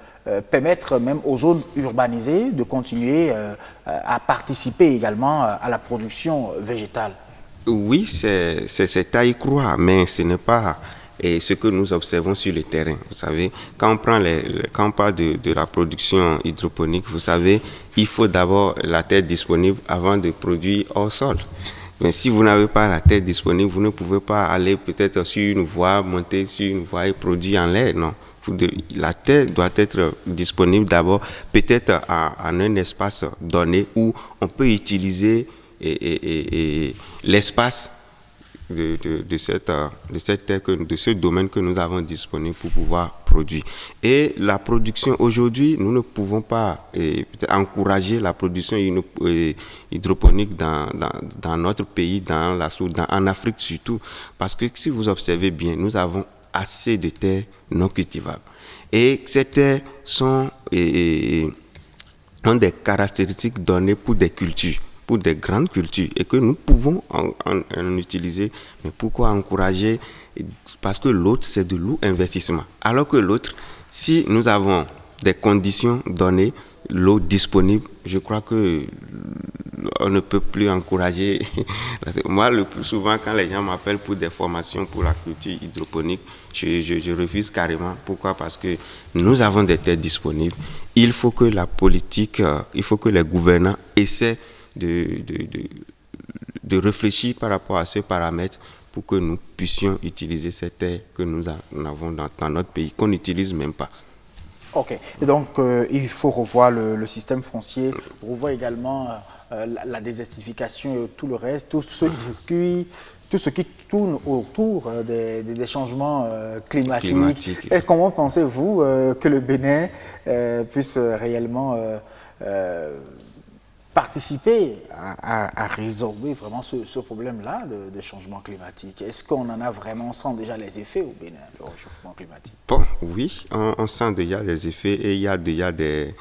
permettre même aux zones urbanisées de continuer à participer également à la production végétale? Oui, c'est à y croire, mais ce n'est pas ce que nous observons sur le terrain. Vous savez, quand on parle de la production hydroponique, vous savez, il faut d'abord la terre disponible avant de produire hors sol. Mais si vous n'avez pas la terre disponible, vous ne pouvez pas aller peut-être sur une voie, monter sur une voie et produire en l'air, non. La terre doit être disponible d'abord, peut-être en un espace donné où on peut utiliser l'espace de cette terre, de ce domaine que nous avons disponible pour pouvoir produire. Et la production, aujourd'hui, nous ne pouvons pas encourager la production hydroponique dans notre pays, en Afrique surtout, parce que si vous observez bien, nous avons assez de terres non cultivables. Et ces terres ont des caractéristiques données pour des cultures, pour des grandes cultures, et que nous pouvons en utiliser. Mais pourquoi encourager? Parce que l'autre, c'est de l'investissement. Alors que l'autre, Si nous avons des conditions données, l'eau disponible, je crois que on ne peut plus encourager. Moi, le plus souvent, quand les gens m'appellent pour des formations pour la culture hydroponique, je refuse carrément. Pourquoi? Parce que nous avons des terres disponibles. Il faut que la politique, il faut que les gouvernants essaient de réfléchir par rapport à ce paramètre pour que nous puissions utiliser ces terres que nous avons dans notre pays, qu'on n'utilise même pas. Ok. Et donc, il faut revoir le système foncier, revoir également la désertification et tout le reste, tout ce qui tourne autour des changements climatiques. Et comment pensez-vous que le Bénin puisse réellement participer à résorber vraiment ce problème-là de changement climatique? Est-ce qu'on en a vraiment, on sent déjà les effets au Bénin, le réchauffement climatique? Bon, oui, on sent déjà les effets et il y a déjà des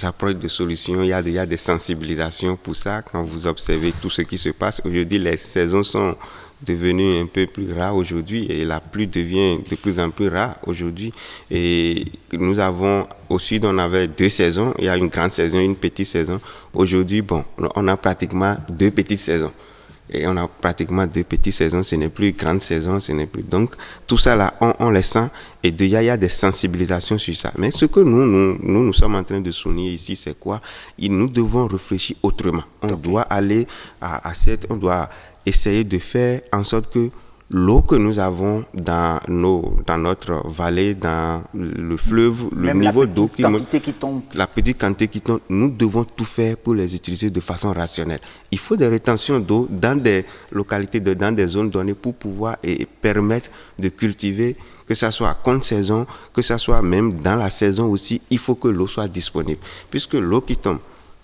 approches de solutions, il y a déjà des sensibilisations pour ça. Quand vous observez tout ce qui se passe, aujourd'hui, les saisons sont devenues un peu plus rares aujourd'hui et la pluie devient de plus en plus rare aujourd'hui. Et nous avons, au sud, on avait 2 saisons, il y a une grande saison, une petite saison. Aujourd'hui, bon, on a pratiquement 2 petites saisons. Et on a pratiquement 2 petites saisons, ce n'est plus grande saison, ce n'est plus... Donc, tout ça là, on les sent et déjà, il y a des sensibilisations sur ça. Mais ce que nous sommes en train de souligner ici, c'est quoi? Nous devons réfléchir autrement. On doit aller on doit essayer de faire en sorte que l'eau que nous avons dans notre vallée, dans le fleuve, le niveau d'eau qui tombe, la petite quantité qui tombe, nous devons tout faire pour les utiliser de façon rationnelle. Il faut des rétentions d'eau dans des localités, dans des zones données pour pouvoir et permettre de cultiver, que ce soit à contre-saison, que ce soit même dans la saison aussi, il faut que l'eau soit disponible. Puisque l'eau qui tombe,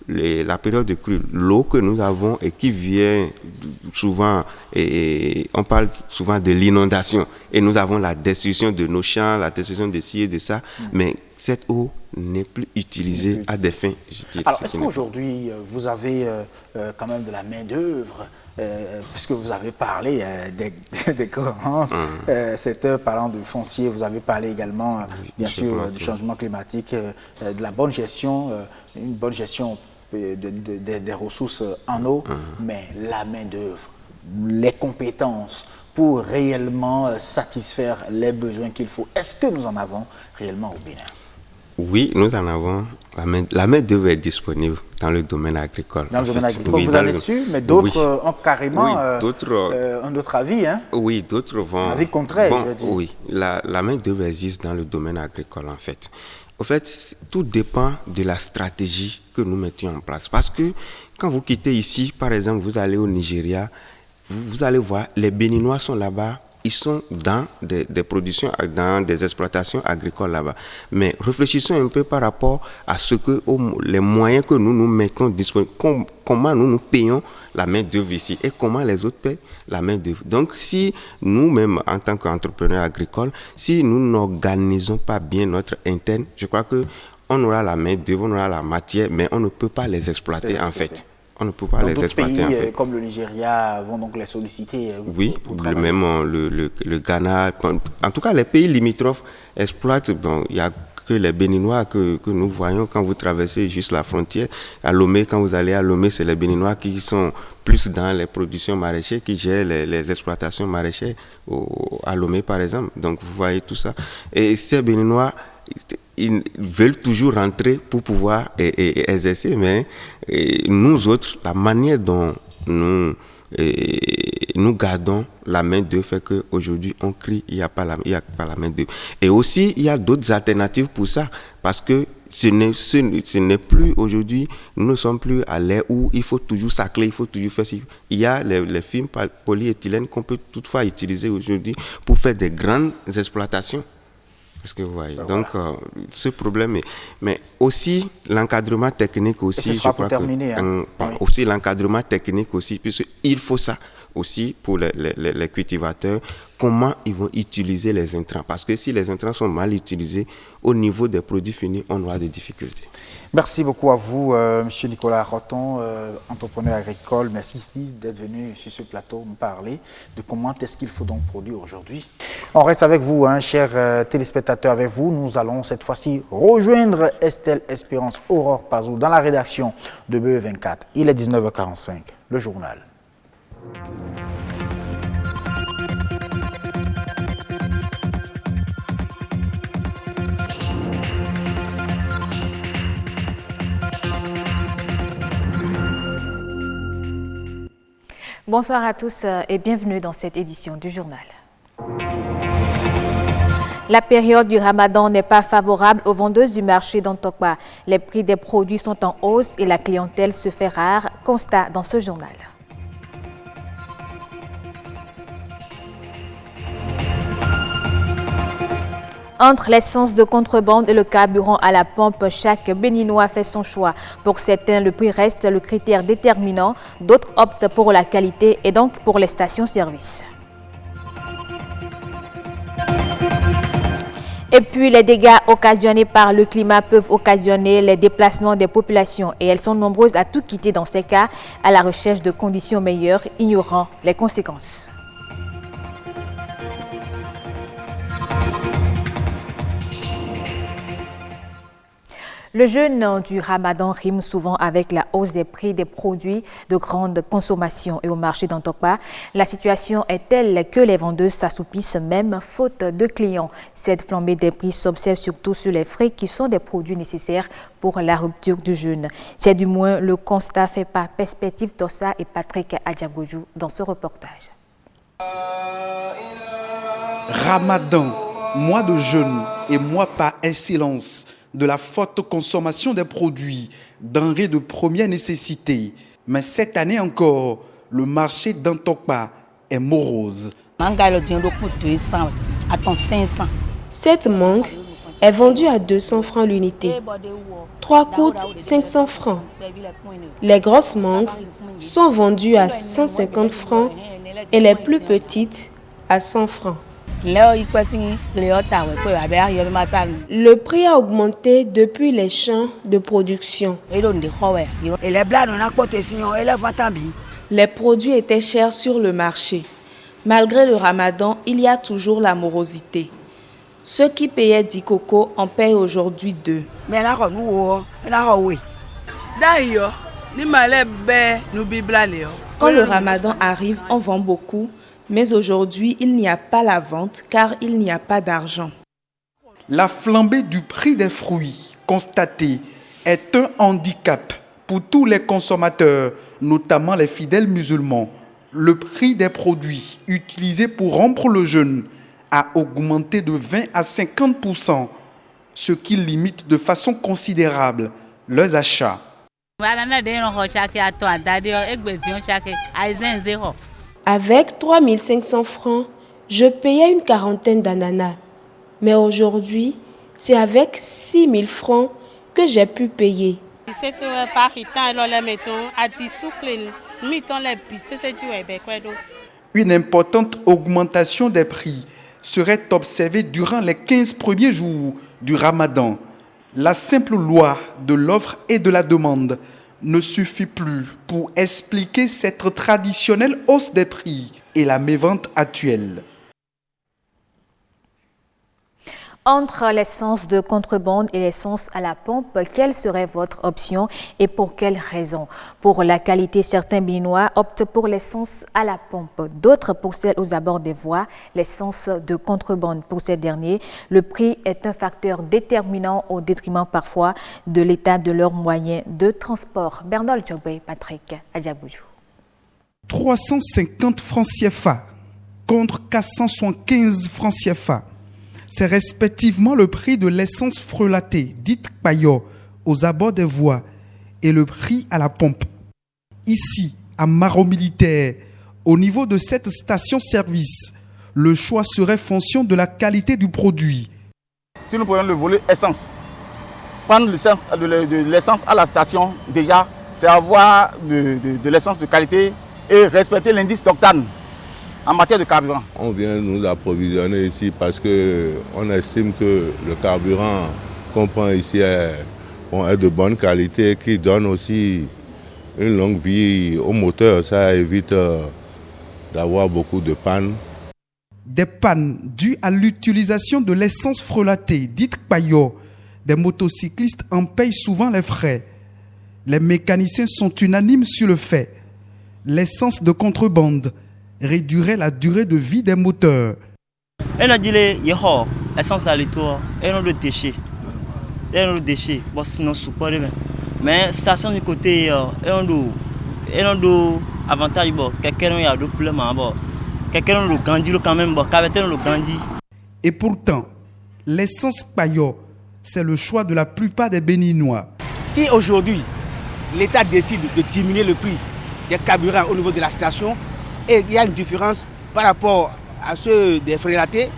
la période de crue, l'eau que nous avons et qui vient souvent, et on parle souvent de l'inondation, et nous avons la destruction de nos champs, la destruction de ci et de ça, mais cette eau n'est plus utilisée à des fins utiles. Alors, est-ce qu'aujourd'hui, vous avez quand même de la main-d'œuvre, puisque vous avez parlé des grands secteurs, parlant du foncier, vous avez parlé également, bien sûr, du changement climatique, de la bonne gestion, une bonne gestion des ressources en eau, mais la main-d'œuvre, les compétences pour réellement satisfaire les besoins qu'il faut. Est-ce que nous en avons réellement au Bénin? Oui, nous en avons. La main-d'œuvre est disponible dans le domaine agricole. Dans le domaine agricole, oui, vous allez dessus, mais d'autres ont carrément un autre avis. Hein? Oui, d'autres vont... Avis contraire, je veux dire. Oui, la main-d'œuvre existe dans le domaine agricole, en fait. En fait, tout dépend de la stratégie que nous mettions en place. Parce que quand vous quittez ici, par exemple, vous allez au Nigeria, vous allez voir, les Béninois sont là-bas, ils sont dans des productions, dans des exploitations agricoles là-bas. Mais réfléchissons un peu par rapport à les moyens que nous mettons disponibles, comment nous payons la main-d'œuvre ici et comment les autres paient la main-d'œuvre. Donc, si nous-mêmes, en tant qu'entrepreneurs agricoles, si nous n'organisons pas bien notre interne, je crois qu'on aura la main-d'œuvre, on aura la matière, mais on ne peut pas les exploiter en fait. On ne peut pas les exploiter. D'autres pays comme le Nigeria vont donc les solliciter. Oui, même le Ghana. En tout cas, les pays limitrophes exploitent. Bon, il n'y a que les Béninois que nous voyons quand vous traversez juste la frontière. À Lomé, quand vous allez à Lomé, c'est les Béninois qui sont plus dans les productions maraîchères, qui gèrent les exploitations maraîchères à Lomé, par exemple. Donc, vous voyez tout ça. Et ces Béninois, ils veulent toujours rentrer pour pouvoir exercer, mais nous autres, la manière dont nous gardons la main-d'œuvre fait qu'aujourd'hui, on crie, il n'y a pas la main-d'œuvre. Et aussi, il y a d'autres alternatives pour ça, parce que ce n'est plus aujourd'hui, nous ne sommes plus à l'ère où il faut toujours sacler, il faut toujours faire ça. Il y a les films polyéthylène qu'on peut toutefois utiliser aujourd'hui pour faire des grandes exploitations. Est-ce que vous voyez? Donc, ce problème mais aussi l'encadrement technique aussi. Et ce sera pour terminer. Aussi l'encadrement technique aussi, puisqu'il faut ça aussi pour les cultivateurs, comment ils vont utiliser les intrants. Parce que si les intrants sont mal utilisés, au niveau des produits finis, on aura des difficultés. Merci beaucoup à vous, M. Nicolas Roton, entrepreneur agricole. Merci d'être venu sur ce plateau nous parler de comment est-ce qu'il faut donc produire aujourd'hui. On reste avec vous, chers téléspectateurs, avec vous. Nous allons cette fois-ci rejoindre Estelle Espérance Aurore Pazou dans la rédaction de BE24. Il est 19h45, le journal. Bonsoir à tous et bienvenue dans cette édition du journal. La période du Ramadan n'est pas favorable aux vendeuses du marché d'Antokpa. Les prix des produits sont en hausse et la clientèle se fait rare. Constat dans ce journal. Entre l'essence de contrebande et le carburant à la pompe, chaque Béninois fait son choix. Pour certains, le prix reste le critère déterminant. D'autres optent pour la qualité et donc pour les stations-service. Et puis, les dégâts occasionnés par le climat peuvent occasionner les déplacements des populations et elles sont nombreuses à tout quitter dans ces cas à la recherche de conditions meilleures, ignorant les conséquences. Le jeûne du Ramadan rime souvent avec la hausse des prix des produits de grande consommation et au marché d'Antokpa. La situation est telle que les vendeuses s'assoupissent même faute de clients. Cette flambée des prix s'observe surtout sur les frais qui sont des produits nécessaires pour la rupture du jeûne. C'est du moins le constat fait par Perspective Tossa et Patrick Adjabojou dans ce reportage. Ramadan, mois de jeûne et mois par excellence de la forte consommation des produits, denrées de première nécessité. Mais cette année encore, le marché d'Antokpa est morose. Cette mangue est vendue à 200 francs l'unité. 3 coûtent 500 francs. Les grosses mangues sont vendues à 150 francs et les plus petites à 100 francs. Le prix a augmenté depuis les champs de production. Les produits étaient chers sur le marché. Malgré le Ramadan, il y a toujours la morosité. Ceux qui payaient 10 cocos en payent aujourd'hui 2. Quand le Ramadan arrive, on vend beaucoup. Mais aujourd'hui, il n'y a pas la vente car il n'y a pas d'argent. La flambée du prix des fruits constatée est un handicap pour tous les consommateurs, notamment les fidèles musulmans. Le prix des produits utilisés pour rompre le jeûne a augmenté de 20 à 50%, ce qui limite de façon considérable leurs achats. Avec 3500 francs, je payais une quarantaine d'ananas. Mais aujourd'hui, c'est avec 6000 francs que j'ai pu payer. Une importante augmentation des prix serait observée durant les 15 premiers jours du Ramadan. La simple loi de l'offre et de la demande ne suffit plus pour expliquer cette traditionnelle hausse des prix et la mévente actuelle. Entre l'essence de contrebande et l'essence à la pompe, quelle serait votre option et pour quelles raisons? Pour la qualité, certains Béninois optent pour l'essence à la pompe, d'autres pour celle aux abords des voies, l'essence de contrebande. Pour ces derniers, le prix est un facteur déterminant au détriment parfois de l'état de leurs moyens de transport. Bernard Djobé, Patrick Adjaboujou. 350 francs CFA contre 475 francs CFA. C'est respectivement le prix de l'essence frelatée, dite paillot, aux abords des voies et le prix à la pompe. Ici, à Maro Militaire, au niveau de cette station-service, le choix serait fonction de la qualité du produit. Si nous prenons le volet essence, prendre de l'essence à la station, déjà, c'est avoir de l'essence de qualité et respecter l'indice d'octane en matière de carburant. On vient nous approvisionner ici parce qu'on estime que le carburant qu'on prend ici est de bonne qualité, qui donne aussi une longue vie au moteur. Ça évite d'avoir beaucoup de pannes. Des pannes dues à l'utilisation de l'essence frelatée, dite paillot. Des motocyclistes en payent souvent les frais. Les mécaniciens sont unanimes sur le fait. L'essence de contrebande réduirait la durée de vie des moteurs. On a dit l'essence à l'étoile, et non de déchets. Et non de déchets, bon sinon support mais station du côté et on do avantage bon quelqu'un y a deux problèmes bon quelqu'un le gandi quand même bon capitaine le gandi. Et pourtant, l'essence paillot, c'est le choix de la plupart des Béninois. Si aujourd'hui l'État décide de diminuer le prix des carburants au niveau de la station et il y a une différence par rapport à ceux des frélatés,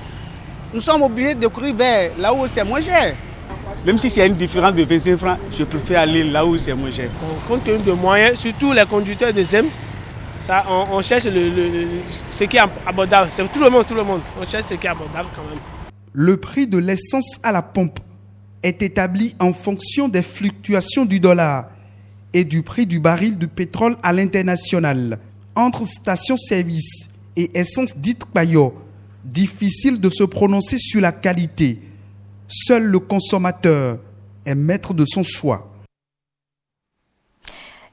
nous sommes obligés de courir vers là où c'est moins cher. Même si c'est une différence de 25 francs, je préfère aller là où c'est moins cher. Compte tenu de moyens, surtout les conducteurs de ZEM, ça, on cherche ce qui est abordable. C'est tout le monde. On cherche ce qui est abordable quand même. Le prix de l'essence à la pompe est établi en fonction des fluctuations du dollar et du prix du baril de pétrole à l'international. Entre stations-service et essence dite paillot, difficile de se prononcer sur la qualité. Seul le consommateur est maître de son choix.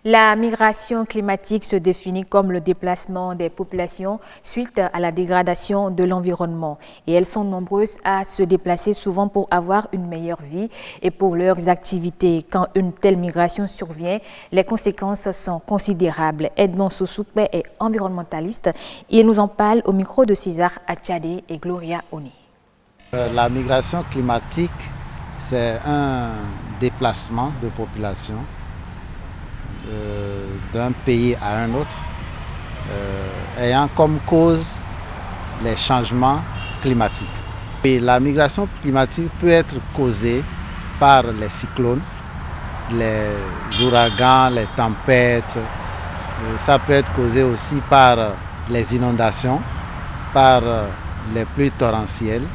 La migration climatique se définit comme le déplacement des populations suite à la dégradation de l'environnement. Et elles sont nombreuses à se déplacer souvent pour avoir une meilleure vie et pour leurs activités. Quand une telle migration survient, les conséquences sont considérables. Edmond Soussoukpe est environnementaliste. Il nous en parle au micro de César Achadé et Gloria Oni. La migration climatique, c'est un déplacement de population d'un pays à un autre, ayant comme cause les changements climatiques. Et la migration climatique peut être causée par les cyclones, les ouragans, les tempêtes. Ça peut être causé aussi par les inondations, par les pluies torrentielles.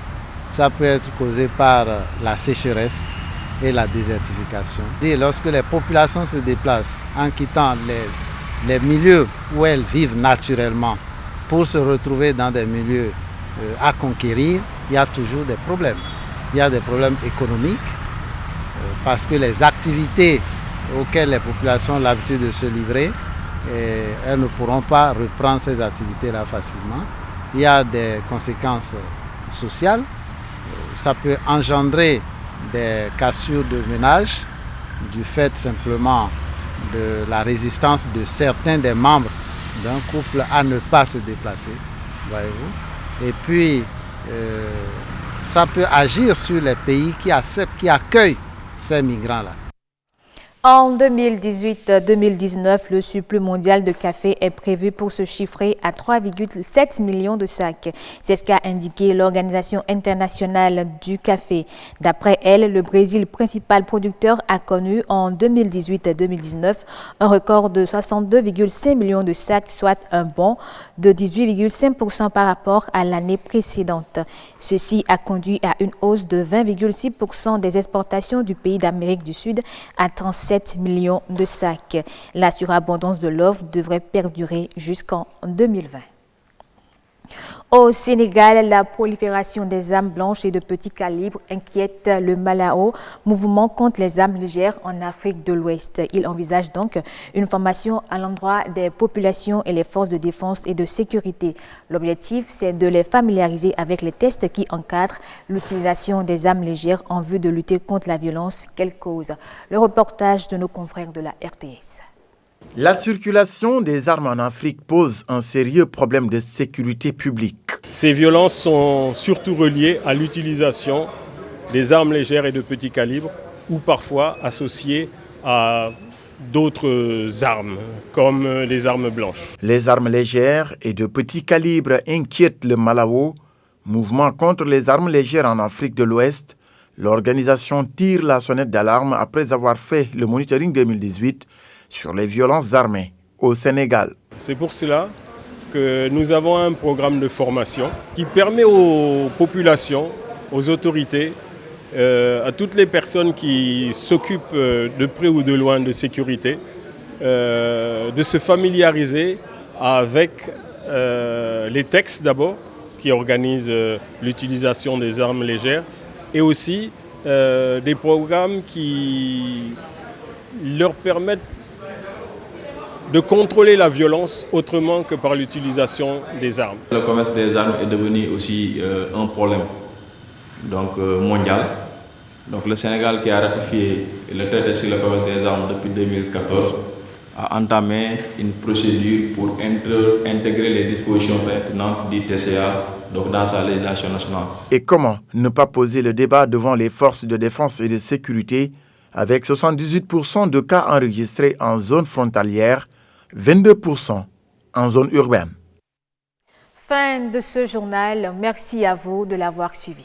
Ça peut être causé par la sécheresse et la désertification. Et lorsque les populations se déplacent en quittant les milieux où elles vivent naturellement pour se retrouver dans des milieux à conquérir, il y a toujours des problèmes. Il y a des problèmes économiques parce que les activités auxquelles les populations ont l'habitude de se livrer, elles ne pourront pas reprendre ces activités-là facilement. Il y a des conséquences sociales. Ça peut engendrer des cassures de ménage du fait simplement de la résistance de certains des membres d'un couple à ne pas se déplacer, voyez-vous. Et puis, ça peut agir sur les pays qui acceptent, qui accueillent ces migrants-là. En 2018-2019, le surplus mondial de café est prévu pour se chiffrer à 3,7 millions de sacs. C'est ce qu'a indiqué l'Organisation internationale du café. D'après elle, le Brésil, principal producteur, a connu en 2018-2019 un record de 62,5 millions de sacs, soit un bond de 18,5% par rapport à l'année précédente. Ceci a conduit à une hausse de 20,6% des exportations du pays d'Amérique du Sud à 37 millions de sacs. La surabondance de l'offre devrait perdurer jusqu'en 2020. Au Sénégal, la prolifération des armes blanches et de petit calibre inquiète le Malao, mouvement contre les armes légères en Afrique de l'Ouest. Il envisage donc une formation à l'endroit des populations et les forces de défense et de sécurité. L'objectif, c'est de les familiariser avec les tests qui encadrent l'utilisation des armes légères en vue de lutter contre la violence qu'elles causent. Le reportage de nos confrères de la RTS. La circulation des armes en Afrique pose un sérieux problème de sécurité publique. Ces violences sont surtout reliées à l'utilisation des armes légères et de petit calibre ou parfois associées à d'autres armes, comme les armes blanches. Les armes légères et de petit calibre inquiètent le Malao, mouvement contre les armes légères en Afrique de l'Ouest. L'organisation tire la sonnette d'alarme après avoir fait le monitoring 2018 sur les violences armées au Sénégal. C'est pour cela que nous avons un programme de formation qui permet aux populations, aux autorités, à toutes les personnes qui s'occupent de près ou de loin de sécurité, de se familiariser avec les textes d'abord, qui organisent l'utilisation des armes légères, et aussi des programmes qui leur permettent de contrôler la violence autrement que par l'utilisation des armes. Le commerce des armes est devenu aussi un problème mondial. Donc le Sénégal qui a ratifié le traité sur le commerce des armes depuis 2014 a entamé une procédure pour intégrer les dispositions pertinentes du TCA dans sa législation nationale. Et comment ne pas poser le débat devant les forces de défense et de sécurité avec 78% de cas enregistrés en zone frontalière, 22% en zone urbaine. Fin de ce journal. Merci à vous de l'avoir suivi.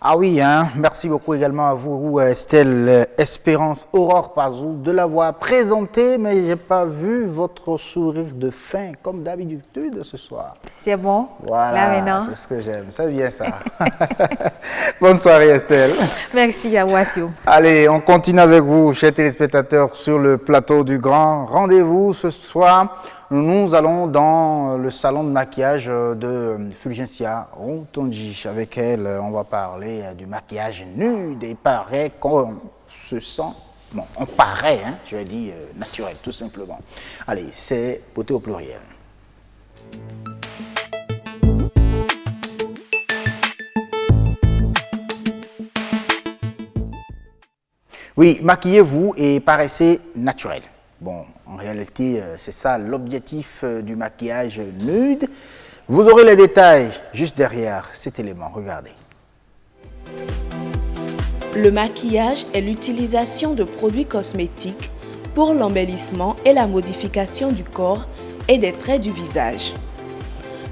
Ah oui, merci beaucoup également à vous, Estelle Espérance Aurore Pazou, de l'avoir présenté, mais je n'ai pas vu votre sourire de fin, comme d'habitude ce soir. C'est bon? Voilà, c'est ce que j'aime, c'est bien ça. Bonne soirée, Estelle. Merci à Wassio. Allez, on continue avec vous, chers téléspectateurs, sur le plateau du Grand Rendez-vous. Ce soir, nous allons dans le salon de maquillage de Fulgencia Rontonji. Avec elle, on va parler du maquillage nude. Il paraît qu'on se sent, bon, on paraît, je vais dire, naturel, tout simplement. Allez, c'est beauté au pluriel. Oui, maquillez-vous et paraissez naturel. Bon, en réalité, c'est ça l'objectif du maquillage nude. Vous aurez les détails juste derrière cet élément. Regardez. Le maquillage est l'utilisation de produits cosmétiques pour l'embellissement et la modification du corps et des traits du visage.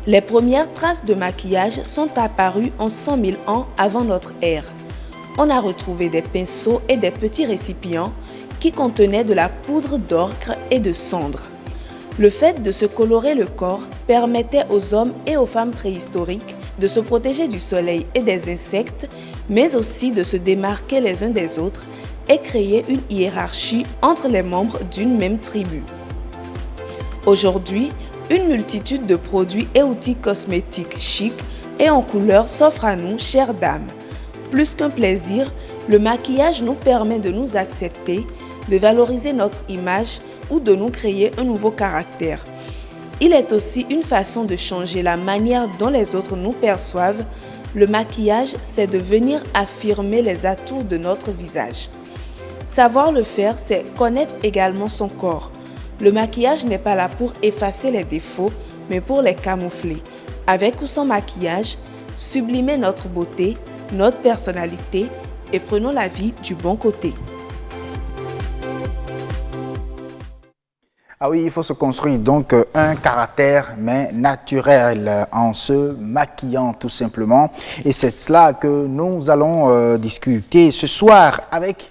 Les premières traces de maquillage sont apparues en 100 000 ans avant notre ère. On a retrouvé des pinceaux et des petits récipients qui contenaient de la poudre d'ocre et de cendre. Le fait de se colorer le corps permettait aux hommes et aux femmes préhistoriques de se protéger du soleil et des insectes, mais aussi de se démarquer les uns des autres et créer une hiérarchie entre les membres d'une même tribu. Aujourd'hui, une multitude de produits et outils cosmétiques chics et en couleur s'offrent à nous, chères dames. Plus qu'un plaisir, le maquillage nous permet de nous accepter, de valoriser notre image ou de nous créer un nouveau caractère. Il est aussi une façon de changer la manière dont les autres nous perçoivent. Le maquillage, c'est de venir affirmer les atouts de notre visage. Savoir le faire, c'est connaître également son corps. Le maquillage n'est pas là pour effacer les défauts, mais pour les camoufler. Avec ou sans maquillage, sublimer notre beauté, notre personnalité et prenons la vie du bon côté. Ah oui, il faut se construire donc un caractère, mais naturel, en se maquillant tout simplement. Et c'est cela que nous allons discuter ce soir avec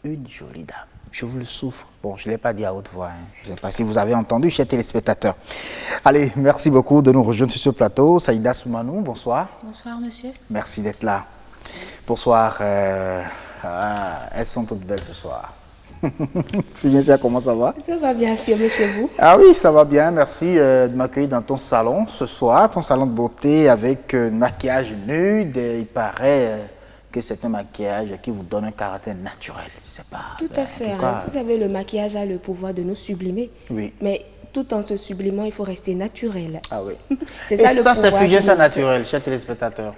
une jolie dame. Je vous le souffre. Bon, je ne l'ai pas dit à haute voix. Je ne sais pas si vous avez entendu, chers téléspectateurs. Allez, merci beaucoup de nous rejoindre sur ce plateau. Saïda Soumanou, bonsoir. Bonsoir, monsieur. Merci d'être là. Bonsoir. Elles sont toutes belles ce soir. Fulgencia, comment ça va? Ça va bien, monsieur, vous? Ah oui, ça va bien. Merci de m'accueillir dans ton salon ce soir, ton salon de beauté avec un maquillage nude. Il paraît que c'est un maquillage qui vous donne un caractère naturel. C'est pas. Tout à fait. Vous savez, le maquillage a le pouvoir de nous sublimer. Oui. Mais tout en se sublimant, il faut rester naturel. Ah oui. C'est ça le pouvoir. C'est Fulgencia naturel, chers téléspectateurs.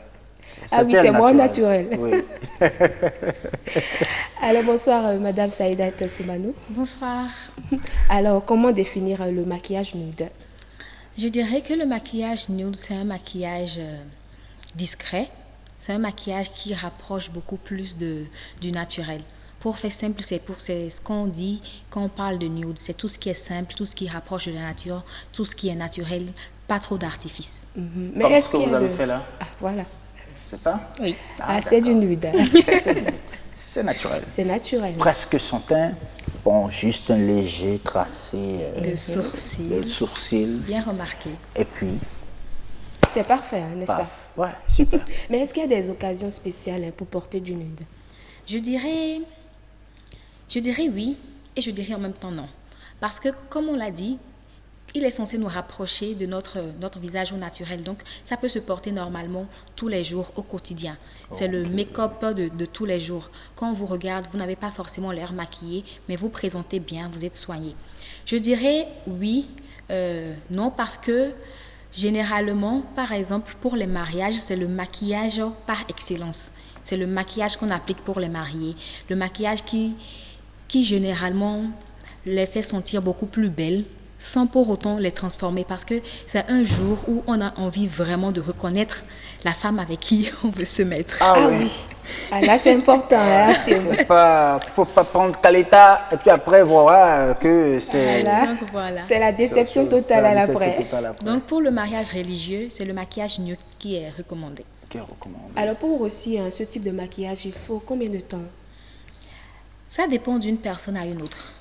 Ah oui, c'est moi naturel. Oui. Alors, bonsoir, Madame Saïda Soumanou. Bonsoir. Alors, comment définir le maquillage nude? Je dirais que le maquillage nude, c'est un maquillage discret. C'est un maquillage qui rapproche beaucoup plus du naturel. Pour faire simple, c'est ce qu'on dit quand on parle de nude. C'est tout ce qui est simple, tout ce qui rapproche de la nature, tout ce qui est naturel, pas trop d'artifice. Mais comme ce que vous avez fait là. Ah, voilà. C'est ça? Oui. C'est du nude. C'est naturel. C'est naturel. Presque son teint Bon, juste un léger tracé de sourcils. Bien remarqué. Et puis... C'est parfait, n'est-ce pas? Ouais, super. Mais est-ce qu'il y a des occasions spéciales pour porter du nude? Je dirais oui et je dirais en même temps non. Parce que, comme on l'a dit, il est censé nous rapprocher de notre visage au naturel. Donc, ça peut se porter normalement tous les jours, au quotidien. C'est le make-up de tous les jours. Quand on vous regarde, vous n'avez pas forcément l'air maquillé, mais vous présentez bien, vous êtes soigné. Je dirais oui, non, parce que généralement, par exemple, pour les mariages, c'est le maquillage par excellence. C'est le maquillage qu'on applique pour les mariés. Le maquillage qui généralement les fait sentir beaucoup plus belles, sans pour autant les transformer, parce que c'est un jour où on a envie vraiment de reconnaître la femme avec qui on veut se mettre. Ah oui. Ah, là, c'est important. Là, faut pas prendre qu'à l'état et puis après voir que c'est... Voilà. C'est la déception totale à l'après. Donc, pour le mariage religieux, c'est le maquillage nude qui est recommandé. Alors, pour aussi ce type de maquillage, il faut combien de temps? Ça dépend d'une personne à une autre.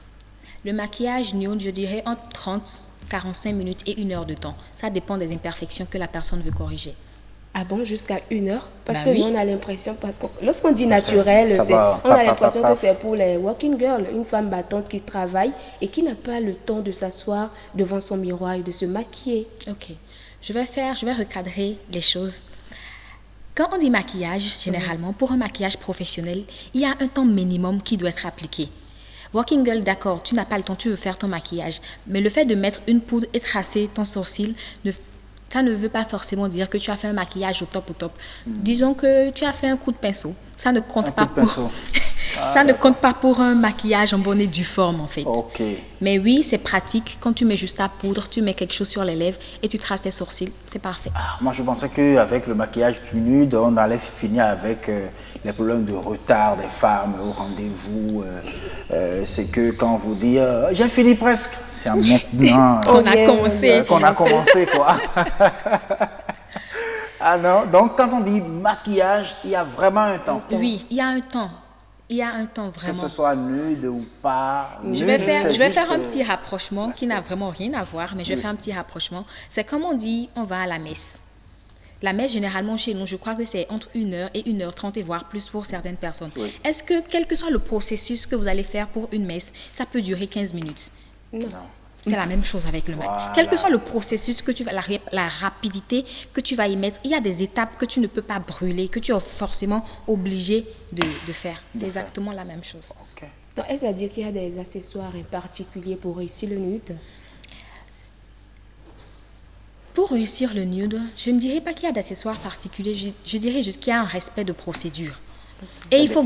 Le maquillage nude, je dirais entre 30, 45 minutes et 1 heure de temps. Ça dépend des imperfections que la personne veut corriger. Ah bon, jusqu'à 1 heure? Parce que nous, on a l'impression, parce que lorsqu'on dit naturel, on a l'impression que c'est pour les working girls, une femme battante qui travaille et qui n'a pas le temps de s'asseoir devant son miroir et de se maquiller. Ok, je vais recadrer les choses. Quand on dit maquillage, généralement, pour un maquillage professionnel, il y a un temps minimum qui doit être appliqué. Working girl, d'accord, tu n'as pas le temps, tu veux faire ton maquillage. Mais le fait de mettre une poudre et tracer ton sourcil, ça ne veut pas forcément dire que tu as fait un maquillage au top. Disons que tu as fait un coup de pinceau. Ça ne compte pas pour un maquillage en bonne et due forme, en fait. Okay. Mais oui, c'est pratique. Quand tu mets juste ta poudre, tu mets quelque chose sur les lèvres et tu traces tes sourcils, c'est parfait. Moi, je pensais qu'avec le maquillage du nude, on allait finir avec les problèmes de retard des femmes au rendez-vous. C'est que quand on vous dit « j'ai fini presque », c'est maintenant qu'on a commencé. Quoi. Ah non, donc quand on dit maquillage, il y a vraiment un temps. Oui, il y a un temps. Il y a un temps vraiment. Que ce soit nude ou pas. Je vais faire un petit rapprochement qui n'a vraiment rien à voir, mais je vais faire un petit rapprochement. C'est comme on dit, on va à la messe. La messe, généralement, chez nous, je crois que c'est entre 1 heure et 1h30 et voire plus pour certaines personnes. Oui. Est-ce que, quel que soit le processus que vous allez faire pour une messe, ça peut durer 15 minutes? Non. C'est la même chose avec le maquillage. Quel que soit le processus que tu vas, la rapidité que tu vas y mettre, il y a des étapes que tu ne peux pas brûler, que tu es forcément obligé de faire. C'est exactement la même chose. Okay. Donc, est-ce à dire qu'il y a des accessoires particuliers pour réussir le nude? Pour réussir le nude, je ne dirais pas qu'il y a d'accessoires particuliers, je dirais juste qu'il y a un respect de procédure. Et il faut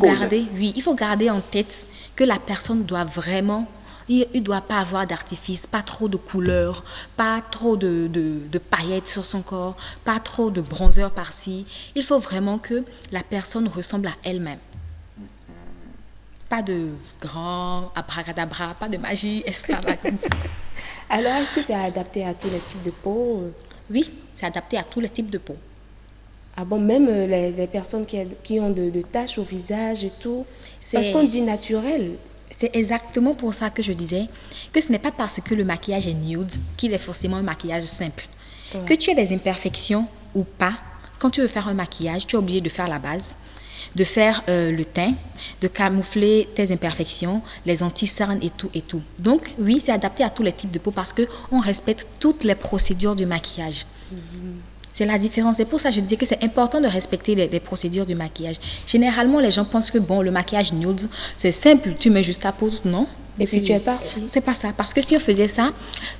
garder en tête que la personne doit vraiment... Il ne doit pas avoir d'artifice, pas trop de couleurs, pas trop de paillettes sur son corps, pas trop de bronzer par-ci. Il faut vraiment que la personne ressemble à elle-même. Pas de grand abracadabra, pas de magie extravagante. Alors, est-ce que c'est adapté à tous les types de peau? Oui, c'est adapté à tous les types de peau. Ah bon, même les personnes qui ont de taches au visage et tout? Parce qu'on dit naturel. C'est exactement pour ça que je disais que ce n'est pas parce que le maquillage est nude qu'il est forcément un maquillage simple. Ouais. Que tu aies des imperfections ou pas, quand tu veux faire un maquillage, tu es obligé de faire la base, de faire le teint, de camoufler tes imperfections, les anti-cernes et tout. Donc oui, c'est adapté à tous les types de peau parce qu'on respecte toutes les procédures du maquillage. C'est la différence. C'est pour ça que je disais que c'est important de respecter les procédures du maquillage. Généralement, les gens pensent que le maquillage nude, c'est simple, tu mets juste ta poudre, non? Et puis tu es parti. C'est pas ça. Parce que si on faisait ça,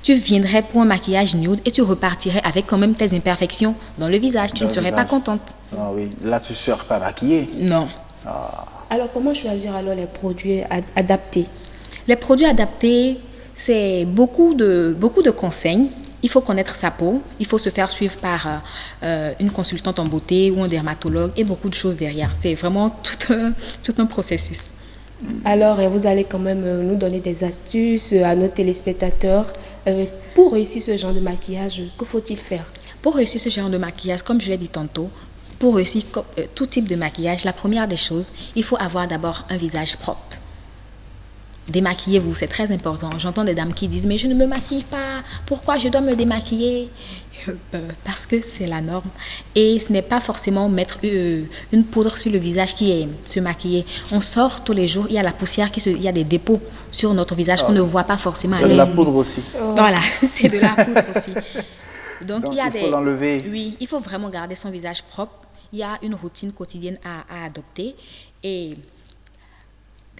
tu viendrais pour un maquillage nude et tu repartirais avec quand même tes imperfections dans le visage. Tu ne serais pas contente. Ah oui, là tu ne serais pas maquillée. Non. Ah. Alors comment choisir alors les produits adaptés? Les produits adaptés, c'est beaucoup de conseils. Il faut connaître sa peau, il faut se faire suivre par une consultante en beauté ou un dermatologue et beaucoup de choses derrière. C'est vraiment tout un processus. Alors, vous allez quand même nous donner des astuces à nos téléspectateurs. Pour réussir ce genre de maquillage, que faut-il faire? Pour réussir ce genre de maquillage, comme je l'ai dit tantôt, pour réussir tout type de maquillage, la première des choses, il faut avoir d'abord un visage propre. démaquillez-vous, c'est très important. J'entends des dames qui disent, mais je ne me maquille pas, pourquoi je dois me démaquiller? Parce que c'est la norme. Et ce n'est pas forcément mettre une poudre sur le visage qui est se maquiller. On sort tous les jours, il y a la poussière, il y a des dépôts sur notre visage qu'on ne voit pas forcément. C'est de la poudre aussi. Voilà, c'est de la poudre aussi. Donc il faut l'enlever. Oui, il faut vraiment garder son visage propre. Il y a une routine quotidienne à adopter. Et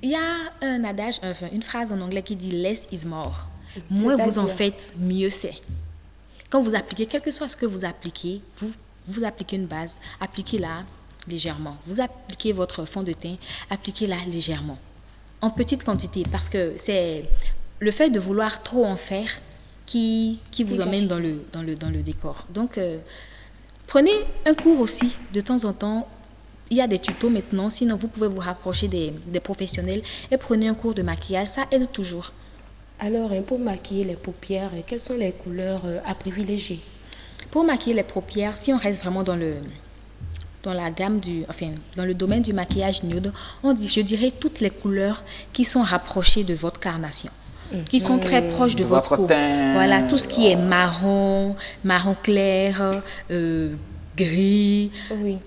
il y a un adage, enfin, une phrase en anglais qui dit « less is more ». Moins vous en faites, mieux c'est. Quand vous appliquez, quel que soit ce que vous appliquez, vous appliquez une base, appliquez-la légèrement. Vous appliquez votre fond de teint, appliquez-la légèrement. En petite quantité, parce que c'est le fait de vouloir trop en faire qui vous emmène dans le décor. Donc, prenez un cours aussi, de temps en temps. Il y a des tutos maintenant, sinon vous pouvez vous rapprocher des professionnels et prenez un cours de maquillage, ça aide toujours. Alors, pour maquiller les paupières, quelles sont les couleurs à privilégier? Pour maquiller les paupières, si on reste vraiment dans la gamme dans le domaine du maquillage nude, je dirais toutes les couleurs qui sont rapprochées de votre carnation, qui sont très proches de votre peau. Teint. Voilà, tout ce qui est marron clair, gris. Oui.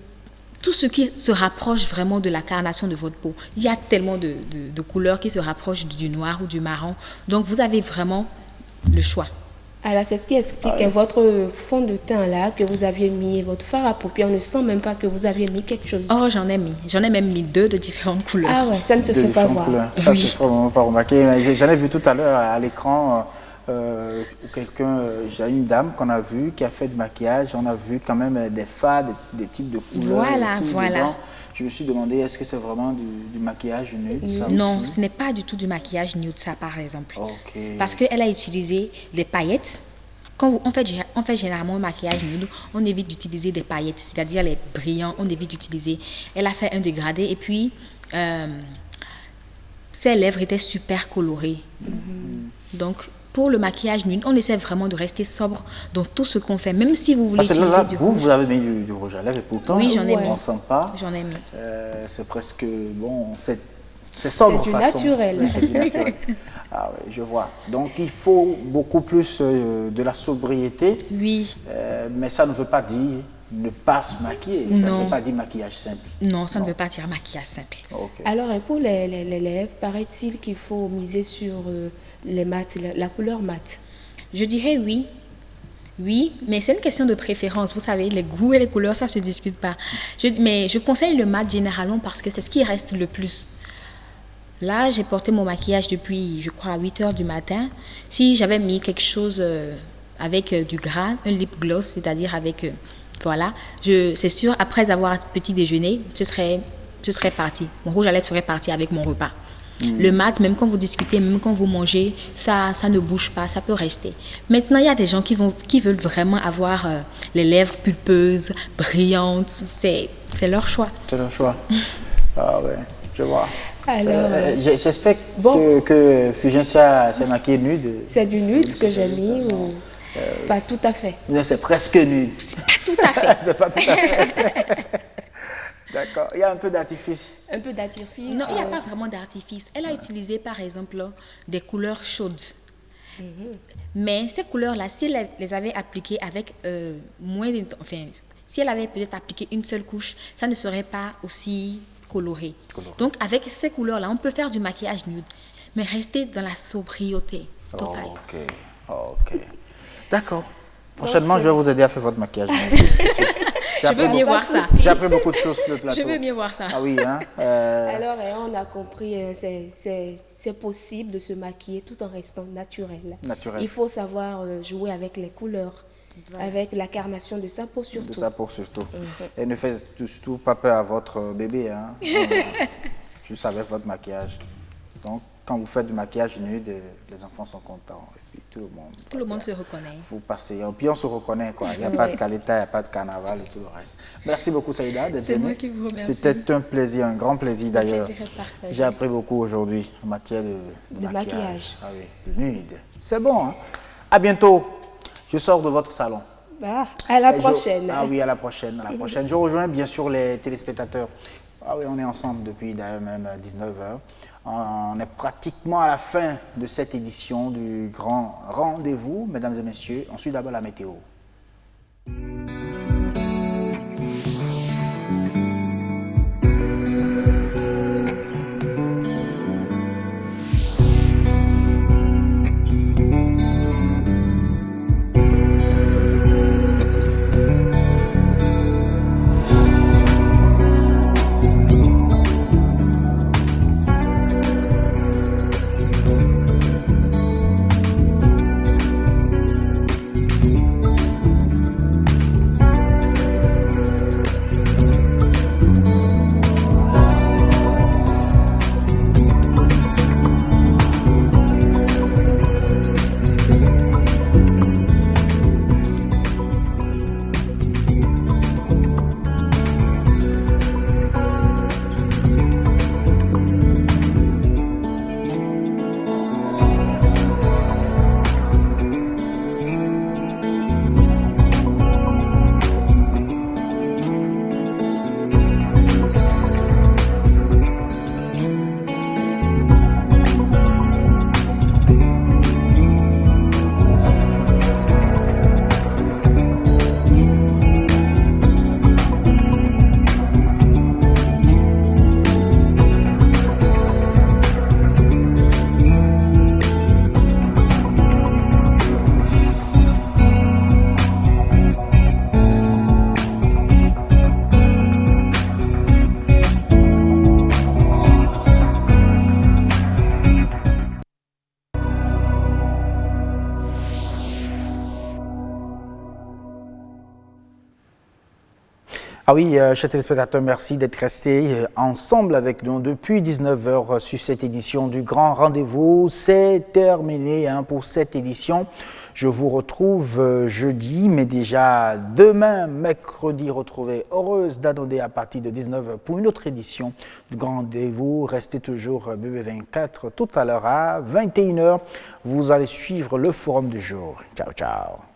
Tout ce qui se rapproche vraiment de la carnation de votre peau. Il y a tellement de couleurs qui se rapprochent du noir ou du marron. Donc, vous avez vraiment le choix. Alors, c'est ce qui explique que votre fond de teint là, que vous aviez mis, votre fard à paupières, on ne sent même pas que vous aviez mis quelque chose. Oh, j'en ai mis. J'en ai même mis 2 de différentes couleurs. Ah ouais, ça ne se fait pas voir. Ça ne se fait vraiment pas remarquer. J'en ai vu tout à l'heure à l'écran. J'ai une dame qu'on a vue qui a fait du maquillage, on a vu quand même des fards, des types de couleurs. Voilà. Dedans. Je me suis demandé, est-ce que c'est vraiment du maquillage nude ça Non, aussi? ce n'est pas du tout du maquillage nude, ça par exemple. Okay. Parce qu'elle a utilisé des paillettes. Quand on fait généralement un maquillage nude, on évite d'utiliser des paillettes, c'est-à-dire les brillants, on évite d'utiliser. Elle a fait un dégradé et puis ses lèvres étaient super colorées. Donc, pour le maquillage nude, on essaie vraiment de rester sobre dans tout ce qu'on fait, même si vous voulez utiliser du rouge. Vous avez mis du rouge à lèvres et pourtant, oui, j'en ai mis. On ne sent pas. J'en ai mis. C'est presque, bon, c'est sobre. C'est du naturel. Oui, c'est du naturel. Ah oui, je vois. Donc, il faut beaucoup plus de la sobriété. Oui. Mais ça ne veut pas dire ne pas se maquiller. Ça ne veut pas dire maquillage simple. Non, ça ne veut pas dire maquillage simple. Okay. Alors, pour les lèvres, paraît-il qu'il faut miser sur les mats, la couleur mate? Je dirais oui. Oui, mais c'est une question de préférence. Vous savez, les goûts et les couleurs, ça ne se discute pas. Mais je conseille le mat généralement parce que c'est ce qui reste le plus. Là, j'ai porté mon maquillage depuis, je crois, 8 h du matin. Si j'avais mis quelque chose avec du gras, un lip gloss, c'est-à-dire avec... voilà, c'est sûr, après avoir petit déjeuner, ce serait parti. Mon rouge à lèvres serait parti avec mon repas. Le mat, même quand vous discutez, même quand vous mangez, ça ne bouge pas, ça peut rester. Maintenant, il y a des gens qui veulent vraiment avoir les lèvres pulpeuses, brillantes. C'est leur choix. C'est leur choix. Ah ouais, je vois. Alors, j'espère que Fulgencia s'est maquillée nude. C'est du nude ce que j'ai mis ou pas tout à fait? C'est presque nude. C'est pas tout à fait. C'est pas tout à fait. D'accord. Il y a un peu d'artifice. Un peu d'artifice? Non, il n'y a pas vraiment d'artifice. Elle a utilisé, par exemple, des couleurs chaudes. Mais ces couleurs-là, si elle les avait appliquées avec moins de... Enfin, si elle avait peut-être appliqué une seule couche, ça ne serait pas aussi coloré. Donc, avec ces couleurs-là, on peut faire du maquillage nude, mais rester dans la sobriété totale. Ok. D'accord. Prochainement, je vais vous aider à faire votre maquillage. Je veux bien voir ça. J'ai appris beaucoup de choses sur le plateau. Je veux bien voir ça. Ah oui, hein. Alors, on a compris, c'est possible de se maquiller tout en restant naturel. Il faut savoir jouer avec les couleurs, avec la carnation de sa peau surtout. De sa peau surtout. Et ne faites surtout pas peur à votre bébé. Hein. Juste avec votre maquillage. Donc, quand vous faites du maquillage nude, les enfants sont contents. Et puis tout le monde se reconnaît. Vous passez. Et puis on se reconnaît, quoi. Il n'y a pas de Kaleta, il n'y a pas de carnaval et tout le reste. Merci beaucoup, Saïda, d'être venue. C'est moi qui vous remercie. C'était un plaisir, un grand plaisir d'ailleurs. J'ai appris beaucoup aujourd'hui en matière de maquillage. Ah oui, de nude. C'est bon, hein. À bientôt. Je sors de votre salon. À la prochaine. Ah oui, à la prochaine. Je rejoins bien sûr les téléspectateurs. Ah oui, on est ensemble depuis d'ailleurs même 19h. On est pratiquement à la fin de cette édition du Grand Rendez-vous. Mesdames et messieurs, on suit d'abord la météo. Ah oui, chers téléspectateurs, merci d'être restés ensemble avec nous depuis 19h sur cette édition du Grand Rendez-vous. C'est terminé pour cette édition. Je vous retrouve jeudi, mais déjà demain, mercredi, retrouvez Heureuse d'Anodé à partir de 19h pour une autre édition du Grand Rendez-vous. Restez toujours BB24. Tout à l'heure à 21h, vous allez suivre le forum du jour. Ciao, ciao.